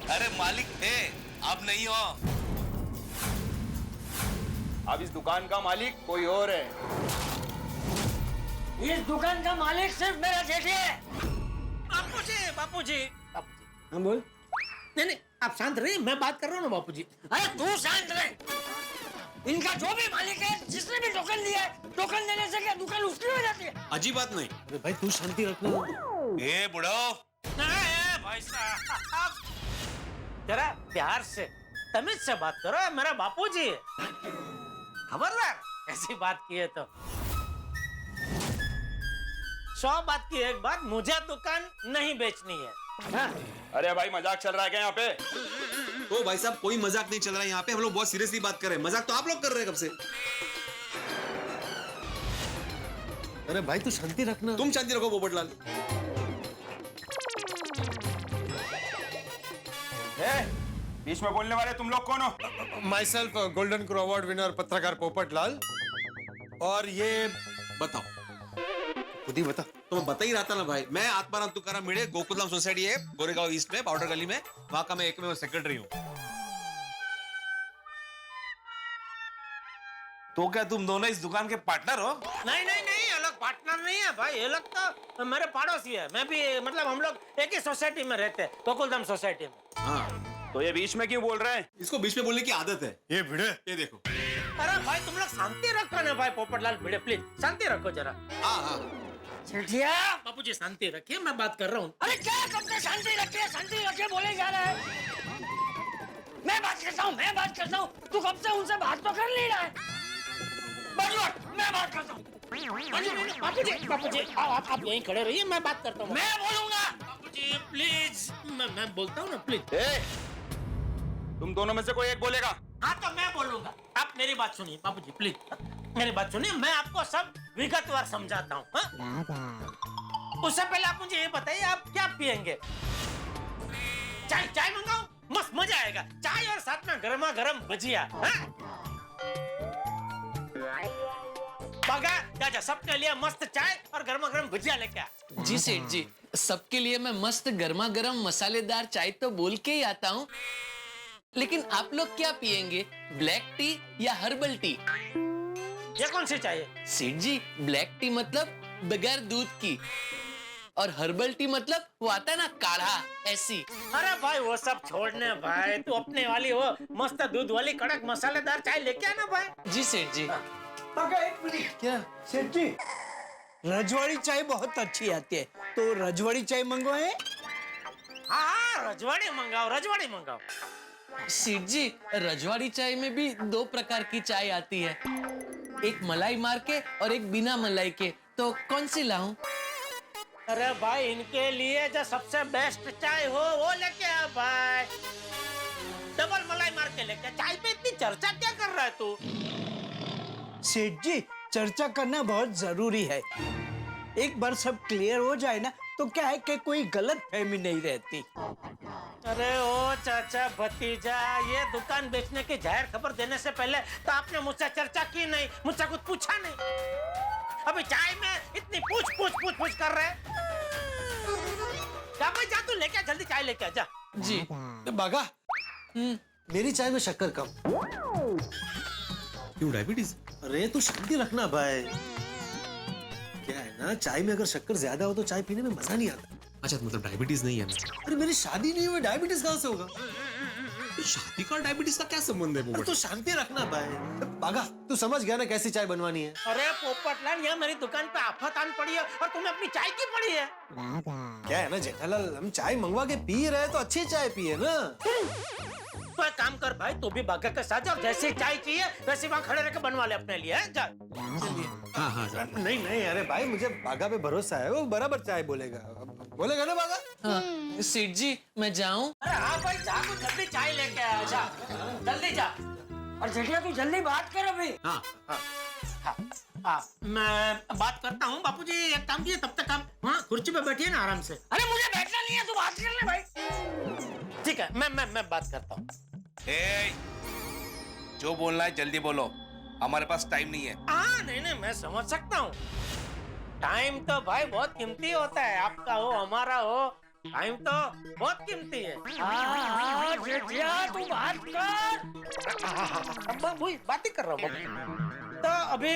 अरे मालिक थे, अब नहीं हो। अब इस दुकान का मालिक कोई और है। इस दुकान का मालिक सिर्फ मेरा जेठी है। बापूजी। हम बोल। नहीं आप शांत रहिए, मैं बात कर रहा हूँ ना बापूजी। अरे तू शांत रहे। इनका जो भी मालिक है, जिसने भी टोकन लिया है, टोकन देने से क्या दुकान उसकी हो जाती है? अजीब बात नहीं। अरे भाई तू शांति रखना। ए बुढ़ो, भाई साहब जरा प्यार से तमीज से बात करो, मेरा बापूजी है, खबरदार ऐसी बात की है तो। 100 बात की एक बात, मुझे दुकान नहीं बेचनी है। हाँ? अरे भाई मजाक चल रहा है क्या यहाँ पे? तो भाई साहब कोई मजाक नहीं चल रहा है यहाँ पे, हम लोग बहुत सीरियसली बात कर रहे हैं। मजाक तो आप लोग कर रहे हैं कब से। अरे भाई तू शांति रखना। तुम शांति रखो पोपटलाल। बीच में बोलने वाले तुम लोग कौन हो? My self golden crow award winner पत्रकार पोपटलाल। और ये बताओ, खुद ही बता। तो मैं बता ही रहा था ना भाई, मैं आत्माराम तुकाराम भिड़े, गोकुलधाम सोसाइटी है गोरेगांव ईस्ट में, पाउडर गली में, वहां का मैं एकमेव सेक्रेटरी हूँ। तो क्या तुम दोनों इस दुकान के पार्टनर हो? नहीं, अलग पार्टनर नहीं है भाई, ये लोग तो मेरे पड़ोसी है। मैं भी मतलब हम लोग एक ही सोसाइटी में रहते हैं, गोकुलधाम सोसाइटी में। हाँ, तो ये बीच में क्यों बोल रहे हैं? इसको बीच में बोलने की आदत है। ये भिड़े, ये देखो। अरे भाई तुम लोग शांति रखो ना भाई, पोपटलाल भिड़े प्लीज शांति रखो जरा। हाँ। जेठिया, बापूजी शांति रखिए, मैं बात कर रहा हूँ। अरे क्या कब से शांति रखिए बोले जा रहा है? मैं बात करता हूँ। तू कब से उनसे बात तो कर नहीं रहा है? मैं बात करता हूँ। बापूजी आप यहीं खड़े रहिए, मैं बात करता हूँ। मैं बोलूंगा। बापूजी प्लीज, मैं बोलता हूँ ना प्लीज। तुम दोनों में से कोई एक बोलेगा। हाँ तो मैं बोलूंगा। आप मेरी बात सुनिए बापूजी प्लीज, मेरी बात सुनिए, मैं आपको सब विगतवार समझाता हूँ। उससे पहले आप मुझे ये बताइए, आप क्या पियेंगे? चाय मंगाओ, मस्त मजा आएगा। चाय और साथ में गर्मा गर्म भजिया। जा सबके लिए मस्त चाय और गर्मा गर्म भजिया लेके आ। जी सेठ जी, सबके लिए मैं मस्त गर्मा गर्म मसालेदार चाय तो बोल के ही आता हूँ, लेकिन आप लोग क्या पियेंगे, ब्लैक टी या हर्बल टी? ये कौन सी चाहिए? सेठ जी, ब्लैक टी मतलब बगैर दूध की, और हर्बल टी मतलब वो आता है ना काढ़ा, ऐसी। अरे भाई वो सब छोड़ने भाई, तू अपने वाली हो मस्त दूध वाली कड़क मसालेदार चाय लेके आना भाई। जी सेठ जी। एक मिनट, क्या सेठ जी, रजवाड़ी चाय बहुत अच्छी आती है, तो रजवाड़ी चाय मंगवाए? हाँ रजवाड़ी मंगाओ। सेठ जी, रजवाड़ी चाय में भी 2 प्रकार की चाय आती है, एक मलाई मार के और एक बिना मलाई के, तो कौन सी लाऊं? अरे भाई इनके लिए जो सबसे बेस्ट चाय हो वो लेके आ भाई, डबल मलाई मार के लेके। चाय पे इतनी चर्चा क्या कर रहा है तू? सेठ जी, चर्चा करना बहुत जरूरी है। एक बार सब क्लियर हो जाए ना, तो क्या है कि कोई गलत फहमी नहीं रहती। अरे ओ चाचा भतीजा, ये दुकान बेचने की जाहिर खबर देने से पहले तो आपने मुझसे चर्चा की नहीं, मुझसे कुछ पूछा नहीं। अभी चाय में इतनी पूछ कर रहे। जा भाई जा, तू लेके आ, जल्दी चाय लेके आ जा। जी बागा, मेरी चाय में शक्कर कम। क्यों, डायबिटीज? अरे तू शांति रखना भाई। क्या है ना, चाय में अगर शक्कर ज्यादा हो तो चाय पीने में मजा नहीं आता। अच्छा मतलब डायबिटीज नहीं है? अरे मेरी शादी नहीं हुई, डायबिटीज कहाँ से होगा? शादी का डायबिटीज का क्या संबंध है पोपट? तू शांति रखना भाई। बागा तू समझ गया ना कैसी चाय बनवानी है? अरे पोपटलाल, ये मेरी दुकान पे आफत आन पड़ी है और तुम्हें अपनी चाय की पड़ी है। क्या है ना जेठालाल, हम चाय मंगवा के पी रहे हैं तो अच्छी चाय पिए ना। तो एक काम कर भाई, तू भी बागा के साथ जा, जैसी चाय चाहिए वैसे वहाँ खड़े रह के बनवा ले अपने लिए। जा। हाँ, नहीं नहीं, अरे भाई मुझे बागा पे भरोसा है, वो बराबर चाय बोलेगा। बोलेगा ना बागा? हाँ, सेठ जी मैं जाऊं? अरे हाँ भाई, जा तू जल्दी चाय लेके आ जा, जल्दी जा। और जेठिया तू जल्दी बात कर अभी। मैं बात करता हूँ बापूजी, एक काम कीजिए, तब तक आप वहाँ कुर्सी पे बैठिए ना आराम से। अरे मुझे बैठना नहीं है, तू बात कर ले भाई। ठीक है, मैं बात करता हूँ। जो बोलना है जल्दी बोलो, हमारे पास टाइम नहीं है। हाँ नहीं, मैं समझ सकता हूँ। टाइम तो भाई बहुत कीमती होता है, आपका हो हमारा हो, टाइम तो बहुत कीमती है। हाँ, जेठिया तू बात कर। बाबू बात ही कर रहा हूँ। तो अभी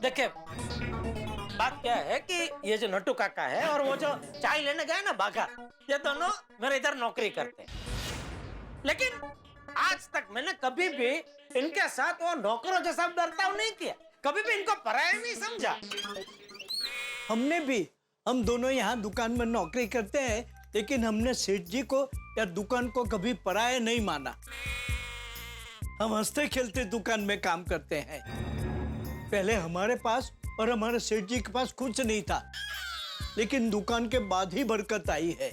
देखिए, बात क्या है कि ये जो नट्टू काका है और वो जो चाय लेने गए ना बागा, ये दोनों मेरे इधर नौकरी करते हैं। लेकिन आज तक मैंने कभी भी इनके साथ वो नौकरों जैसा बर्ताव नहीं किया, कभी भी इनको पराया नहीं समझा। हमने भी, हम दोनों यहाँ दुकान में नौकरी करते हैं, लेकिन हमने सेठ जी को या दुकान को कभी पराया नहीं माना। हम हंसते खेलते दुकान में काम करते हैं। पहले हमारे पास और हमारे सेठ जी के पास कुछ नहीं था, लेकिन दुकान के बाद ही बरकत आई है।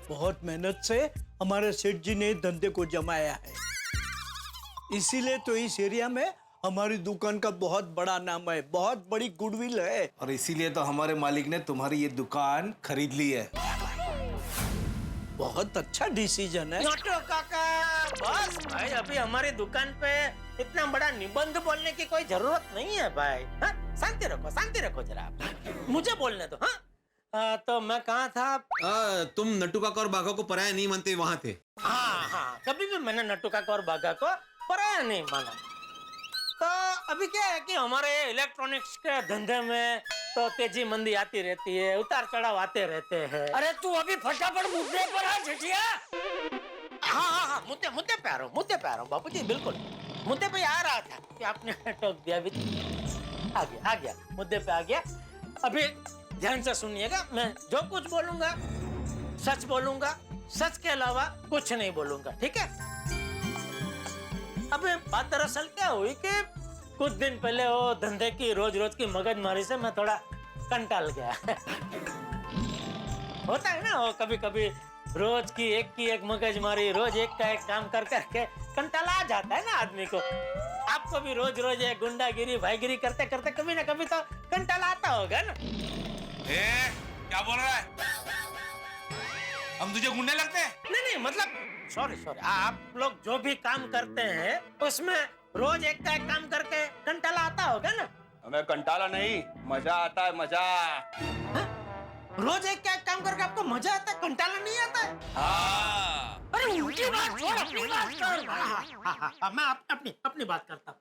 बहुत मेहनत से हमारे सेठ जी ने धंधे को जमाया है, इसीलिए तो इस एरिया में हमारी दुकान का बहुत बड़ा नाम है, बहुत बड़ी गुडविल है। और इसीलिए तो हमारे मालिक ने तुम्हारी ये दुकान खरीद ली है। बहुत अच्छा डिसीजन है। नट्टू काका, बस भाई अभी हमारी दुकान पे इतना बड़ा निबंध बोलने की कोई जरूरत नहीं है भाई। हाँ? शांति रखो जरा आप। मुझे बोलने दो। हाँ, तो मैं कहाँ था? तुम नट्टू काका और बाघा को पराया नहीं मानते वहाँ थे। हाँ, कभी भी मैंने नट्टू काका और बाघा को पराया नहीं माना। तो अभी क्या है कि हमारे इलेक्ट्रॉनिक्स के धंधे में तो तेजी मंदी आती रहती है, उतार चढ़ाव आते रहते हैं। अरे तू अभी फटाफट मुद्दे पर आ जेठिया। हाँ, मुद्दे पे आ रहा हूँ बापूजी, बिल्कुल मुद्दे पे आ रहा था कि आपने टोक दिया, अभी आ गया मुद्दे पे आ गया। अभी ध्यान से सुनिएगा, मैं जो कुछ बोलूंगा सच बोलूंगा, सच के अलावा कुछ नहीं बोलूंगा, ठीक है? अबे बात दरअसल क्या हुई कि कुछ दिन पहले वो धंधे की रोज की मगजमारी से मैं थोड़ा कंटाल गया। होता है ना वो कभी रोज की एक मगजमारी, रोज एक का एक काम कर करके कंटाला आ जाता है ना आदमी को। आपको भी रोज एक गुंडागिरी भाईगिरी करते करते कभी ना कभी तो कंटाला आता होगा ना। क्या बोल रहा है? हम तुझे गुंडे लगते हैं? नहीं, मतलब सॉरी, आप लोग जो भी काम करते हैं उसमें रोज एक का एक काम करके कंटाला आता होगा ना। हमें कंटाला नहीं, मजा आता है, मजा। रोज एक का एक काम करके आपको मजा आता है, कंटाला नहीं आता है? हाँ। अरे उनकी बात छोड़, अपनी बात कर। हाँ, मैं अपनी बात करता हूँ।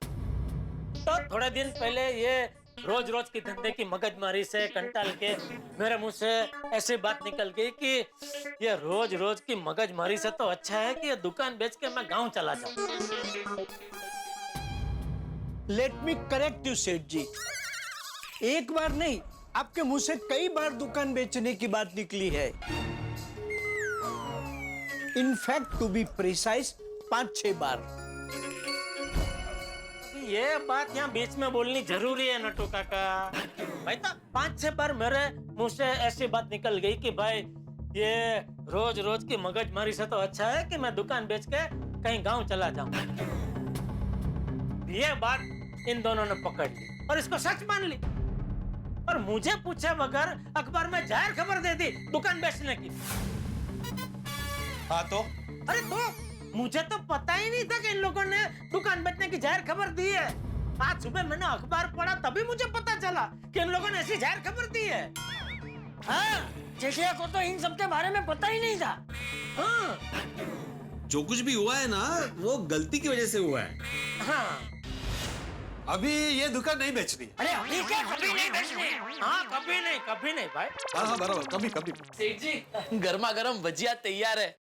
तो थोड़े दिन पहले ये रोज की धंधे की मगजमारी से कंटाल के मेरे मुंह से ऐसी बात निकल गई कि ये रोज की मगजमारी से तो अच्छा है कि ये दुकान बेच के मैं गांव चला जाऊं। लेट मी करेक्ट यू सेठ जी, एक बार नहीं, आपके मुंह से कई बार दुकान बेचने की बात निकली है। इनफैक्ट टू बी प्रिसाइज 5-6 बार। ये बात यहाँ बीच में बोलनी जरूरी है नट्टू काका। भाई तो 5-6 बार मेरे मुंह से ऐसी बात निकल गई कि भाई ये रोज की मगजमारी से तो अच्छा है कि मैं दुकान बेच के कहीं गांव चला जाऊं। ये बात इन दोनों ने पकड़ ली और इसको सच मान ली, और मुझे पूछे बगैर अखबार में जाहिर खबर दे दी दुकान बेचने की। हाँ तो? अरे तो मुझे तो पता ही नहीं था कि इन लोगों ने दुकान बेचने की जाहिर खबर दी है। आज सुबह मैंने अखबार पढ़ा तभी मुझे पता चला कि इन लोगों ने ऐसी जाहिर खबर दी है। हाँ, जेठिया को तो इन सब के बारे में पता ही नहीं था। हाँ, जो कुछ भी हुआ है ना वो गलती की वजह से हुआ है। हाँ, अभी ये दुकान नहीं बेचनी। अरे अभी क्या, कभी नहीं बेचनी। हाँ, कभी नहीं भाई। हाँ, बराबर, कभी। सेठ जी गर्मा गर्म भजिया तैयार है,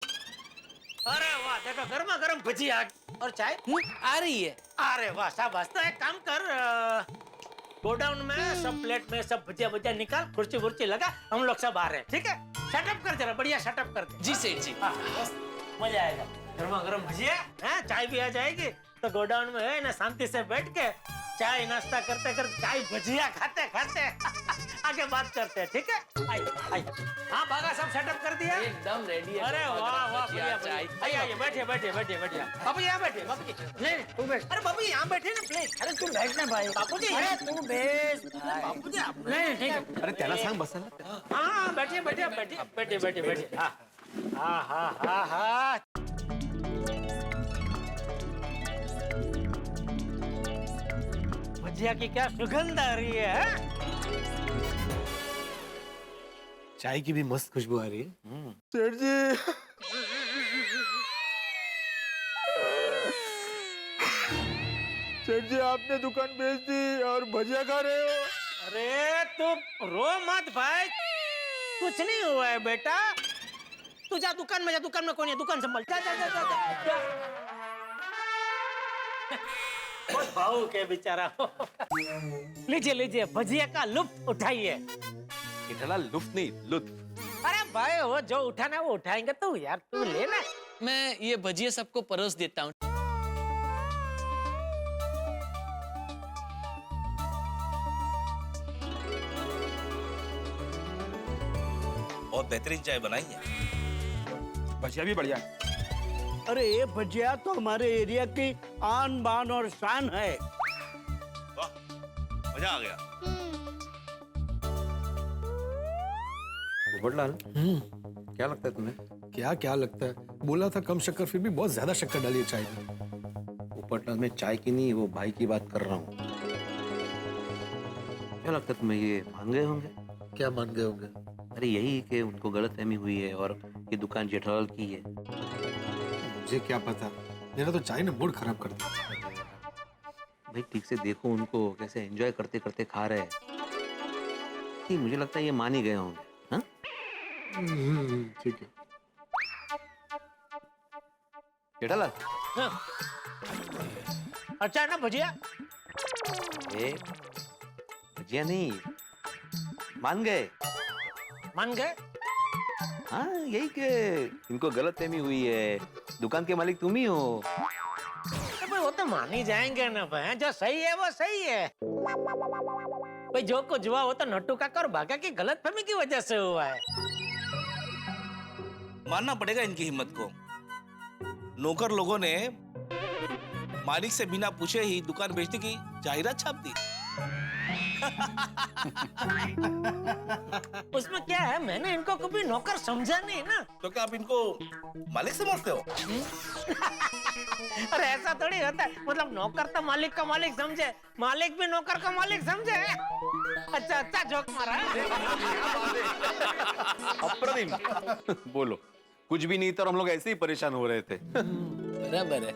वाह, देखो गर्मा गर्म भजिया और चाय आ रही है। अरे वाह शाबाश। तो एक काम कर, गोडाउन में सब प्लेट में सब भजिया भजिया निकाल, कुर्सी वुर्सी लगा, हम लोग सब आ रहे हैं, ठीक है? सेटअप कर जरा, बढ़िया सेटअप कर दे। जी सेठ जी। मजा आएगा। गर्मा गर्म भजिया है, चाय भी आ जाएगी, तो गोडाउन में है ना शांति से बैठ के चाय नाश्ता करते करते, चाय भजिया खाते खाते आगे बात करते हैं, ठीक है? आइए आइए। हाँ भागा, सब सेटअप कर दिया? एकदम रेडी है। अरे वाह वाह, बढ़िया चाय। बढ़िया। आइए आइए, बैठिए बैठिए बैठिए बैठिए। बाबू यहाँ बैठिए, बाबू जी। नहीं तू बैठ। अरे बाबू यहाँ बैठे ना प्लीज। अरे तू बैठना भाई। बापू जी अरे तू बैठ। बापू जी आप नहीं ठीक है। अरे त्याला सांग बसायला. हाँ बैठिए बैठिए बैठिए बैठिए बैठिए बैठिए। हाँ हाँ हाँ हाँ हाँ। भजिया की क्या सुगंध आ रही है? चाय की भी मस्त खुशबू आ रही है। सेठ जी, सेठ जी आपने दुकान बेच दी और भजिया खा रहे हो। अरे तू रो मत भाई, कुछ नहीं हुआ है बेटा। तू जा दुकान में, जा दुकान में कौन है, दुकान संभाल। जा जा जा जा, जा। बहुत भावुक है बेचारा। लीजिए लीजिए, भजिया का लुत्फ उठाइए। जेठालाल लुफ्त नहीं, लुत्फ. अरे भाई वो जो उठाना है वो उठाएंगे, तू यार तू लेना। मैं ये भजिया सबको परोस देता हूँ। बहुत बेहतरीन चाय बनाई है। भजिया भी बढ़िया है। अरे ये भजिया तो हमारे एरिया की आन बान और शान है। वाह, मजा आ गया। पोपटलाल, क्या लगता है तुम्हें? क्या क्या लगता है? बोला था कम शक्कर, फिर भी बहुत ज्यादा शक्कर डाली है चाय में। पोपटलाल, मैं चाय की नहीं, वो भाई की बात कर रहा हूँ. क्या लगता है तुम्हें, ये मान गए होंगे? क्या मान गए होंगे? अरे यही कि उनको गलतफहमी हुई है और ये दुकान जेठालाल की है. मुझे क्या पता, मेरा तो चाय ने मूड खराब कर दिया। भाई ठीक से देखो उनको, कैसे एंजॉय करते करते खा रहे हैं. कि मुझे लगता है ये मान ही गए होंगे. हाँ, ठीक है। जेठालाल, अच्छा है ना भजिया? ए, भजिया नहीं, मान गए. मान गए? हाँ, यही कि इनको गलतफहमी हुई है, दुकान के मालिक तुम ही हो. तो भाई वो तो मान ही जाएंगे ना भाई, जो सही है वो सही है भाई। जो कुछ हुआ वो तो नट्टू काका और भागा की गलतफहमी की वजह से हुआ है। मानना पड़ेगा इनकी हिम्मत को। नौकर लोगों ने मालिक से बिना पूछे ही दुकान बेचने की जाहिरात छाप दी। उसमें क्या है, मैंने इनको कभी नौकर समझा नहीं ना। तो क्या आप इनको मालिक समझते हो? अरे ऐसा थोड़ी होता है, मतलब नौकर तो मालिक का मालिक समझे, मालिक भी नौकर का मालिक समझे। अच्छा अच्छा जोक मारा। अप्रतिम. बोलो, कुछ भी नहीं था और हम लोग ऐसे ही परेशान हो रहे थे. बराबर है।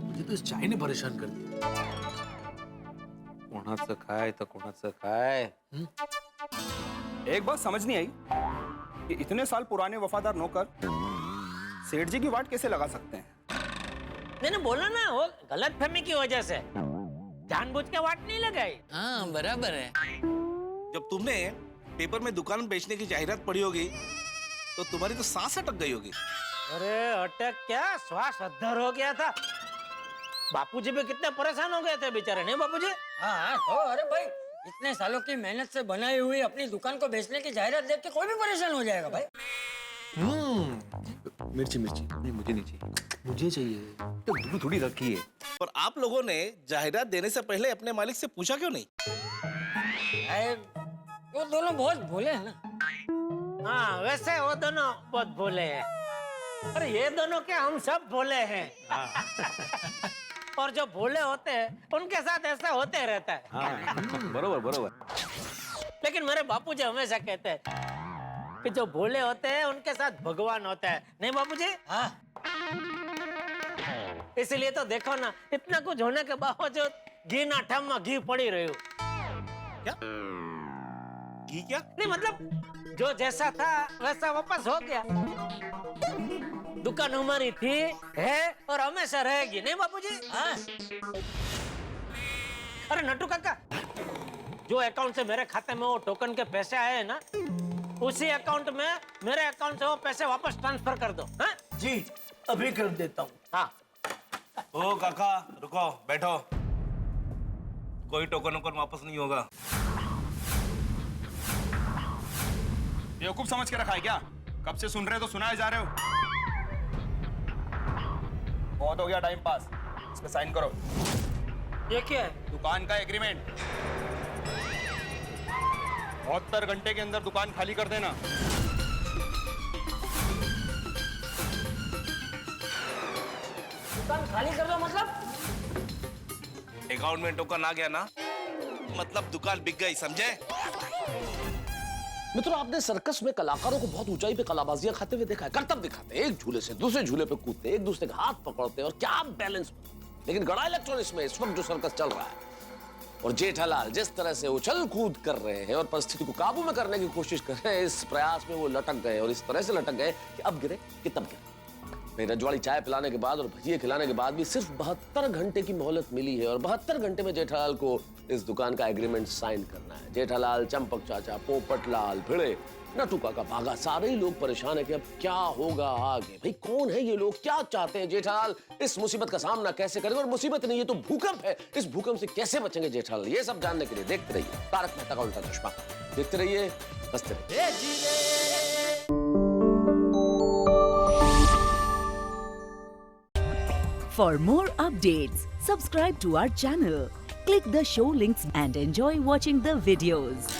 मुझे तो इस चाय ने परेशान कर दिया। कोणाचं काय तर कोणाचं काय. एक बात समझ नहीं आई कि इतने साल पुराने वफादार नौकर सेठ जी की वाट कैसे लगा सकते हैं? मैंने बोला ना, वो गलतफहमी की वजह से, जानबूझ के वाट नहीं लगाई। हाँ बराबर है। जब तुमने पेपर में दुकान बेचने की जाहिरात पढ़ी होगी तो तुम्हारी तो सांस अटक गई होगी। अरे अटक क्या, श्वास अद्धर हो गया था। बापूजी भी कितने परेशान हो गए थे बेचारे, नहीं बापूजी? हाँ तो अरे भाई, इतने सालों की मेहनत से बनाई हुई अपनी दुकान को बेचने की जाहिरात देख के कोई भी परेशान हो जाएगा भाई। मिर्ची मिर्ची नहीं, मुझे नहीं चाहिए. मुझे चाहिए। तो थोड़ी रखी है. और आप लोगों ने जाहिरात देने से पहले अपने मालिक से पूछा क्यों नहीं? वो दोनों बहुत भोले हैं ना। हाँ वैसे वो दोनों बहुत भोले हैं। अरे ये दोनों क्या, हम सब भोले हैं। और जो भोले होते हैं उनके साथ ऐसा होते रहता है। हाँ, बरोबर बरोबर. लेकिन मेरे बापूजी हमेशा कहते हैं कि जो भोले होते हैं उनके साथ भगवान होता है, नहीं बापूजी? हाँ। इसीलिए तो देखो ना, इतना कुछ होने के बावजूद घी ना ठम में घी पड़ी रही हूँ। क्या? घी क्या? नहीं मतलब जो जैसा था वैसा वापस हो गया। दुकान हमारी थी, है और हमेशा रहेगी, नहीं बापूजी? हाँ। अरे नट्टू काका, जो अकाउंट से मेरे खाते में वो टोकन के पैसे आए हैं ना, उसी अकाउंट में मेरे अकाउंट से वो पैसे वापस ट्रांसफर कर दो। हाँ? जी अभी कर देता हूँ। हाँ। ओ काका रुको, बैठो। कोई टोकन वोकन वापस नहीं होगा। बेवकूफ समझ के रखा है क्या? कब से सुन रहे हो तो सुनाए जा रहे हो। बहुत हो गया टाइम पास, इस पे साइन करो। ये क्या है? दुकान का एग्रीमेंट। 72 घंटे के अंदर दुकान खाली कर देना। दुकान खाली कर दो मतलब? अकाउंट में टोकन आ गया ना, मतलब दुकान बिक गई, समझे? मित्रों, आपने सर्कस में कलाकारों को बहुत ऊंचाई पे कलाबाजियां खाते हुए देखा है। करतब दिखाते, एक झूले से दूसरे झूले पे कूदते, एक दूसरे का हाथ पकड़ते और क्या बैलेंस। लेकिन गड़ा इलेक्ट्रॉनिक्स में इस वक्त जो सर्कस चल रहा है और जेठालाल जिस तरह से उछल कूद कर रहे हैं और परिस्थिति को काबू में करने की कोशिश कर रहे हैं, इस प्रयास में वो लटक गए और इस तरह से लटक गए कि अब गिरे कि तब गिरे। भाई रजवाड़ी चाय पिलाने के बाद और भजिए खिलाने के बाद भी सिर्फ 72 घंटे की मोहलत मिली है और 72 घंटे में जेठालाल को इस दुकान का एग्रीमेंट साइन करना है। जेठालाल, चंपक चाचा, पोपटलाल, भिड़े, नट्टू काका, भागा, सारे ही लोग परेशान है कि अब क्या होगा आगे। भाई कौन है ये लोग, क्या चाहते हैं? जेठालाल इस मुसीबत का सामना कैसे करेंगे? और मुसीबत नहीं, ये तो भूकंप है। इस भूकंप से कैसे बचेंगे जेठालाल? ये सब जानने के लिए देखते रहिए तारक मेहता का उल्टा चश्मा। देखते रहिए, हंसते रहिए। For more updates, subscribe to our channel, click the show links and enjoy watching the videos.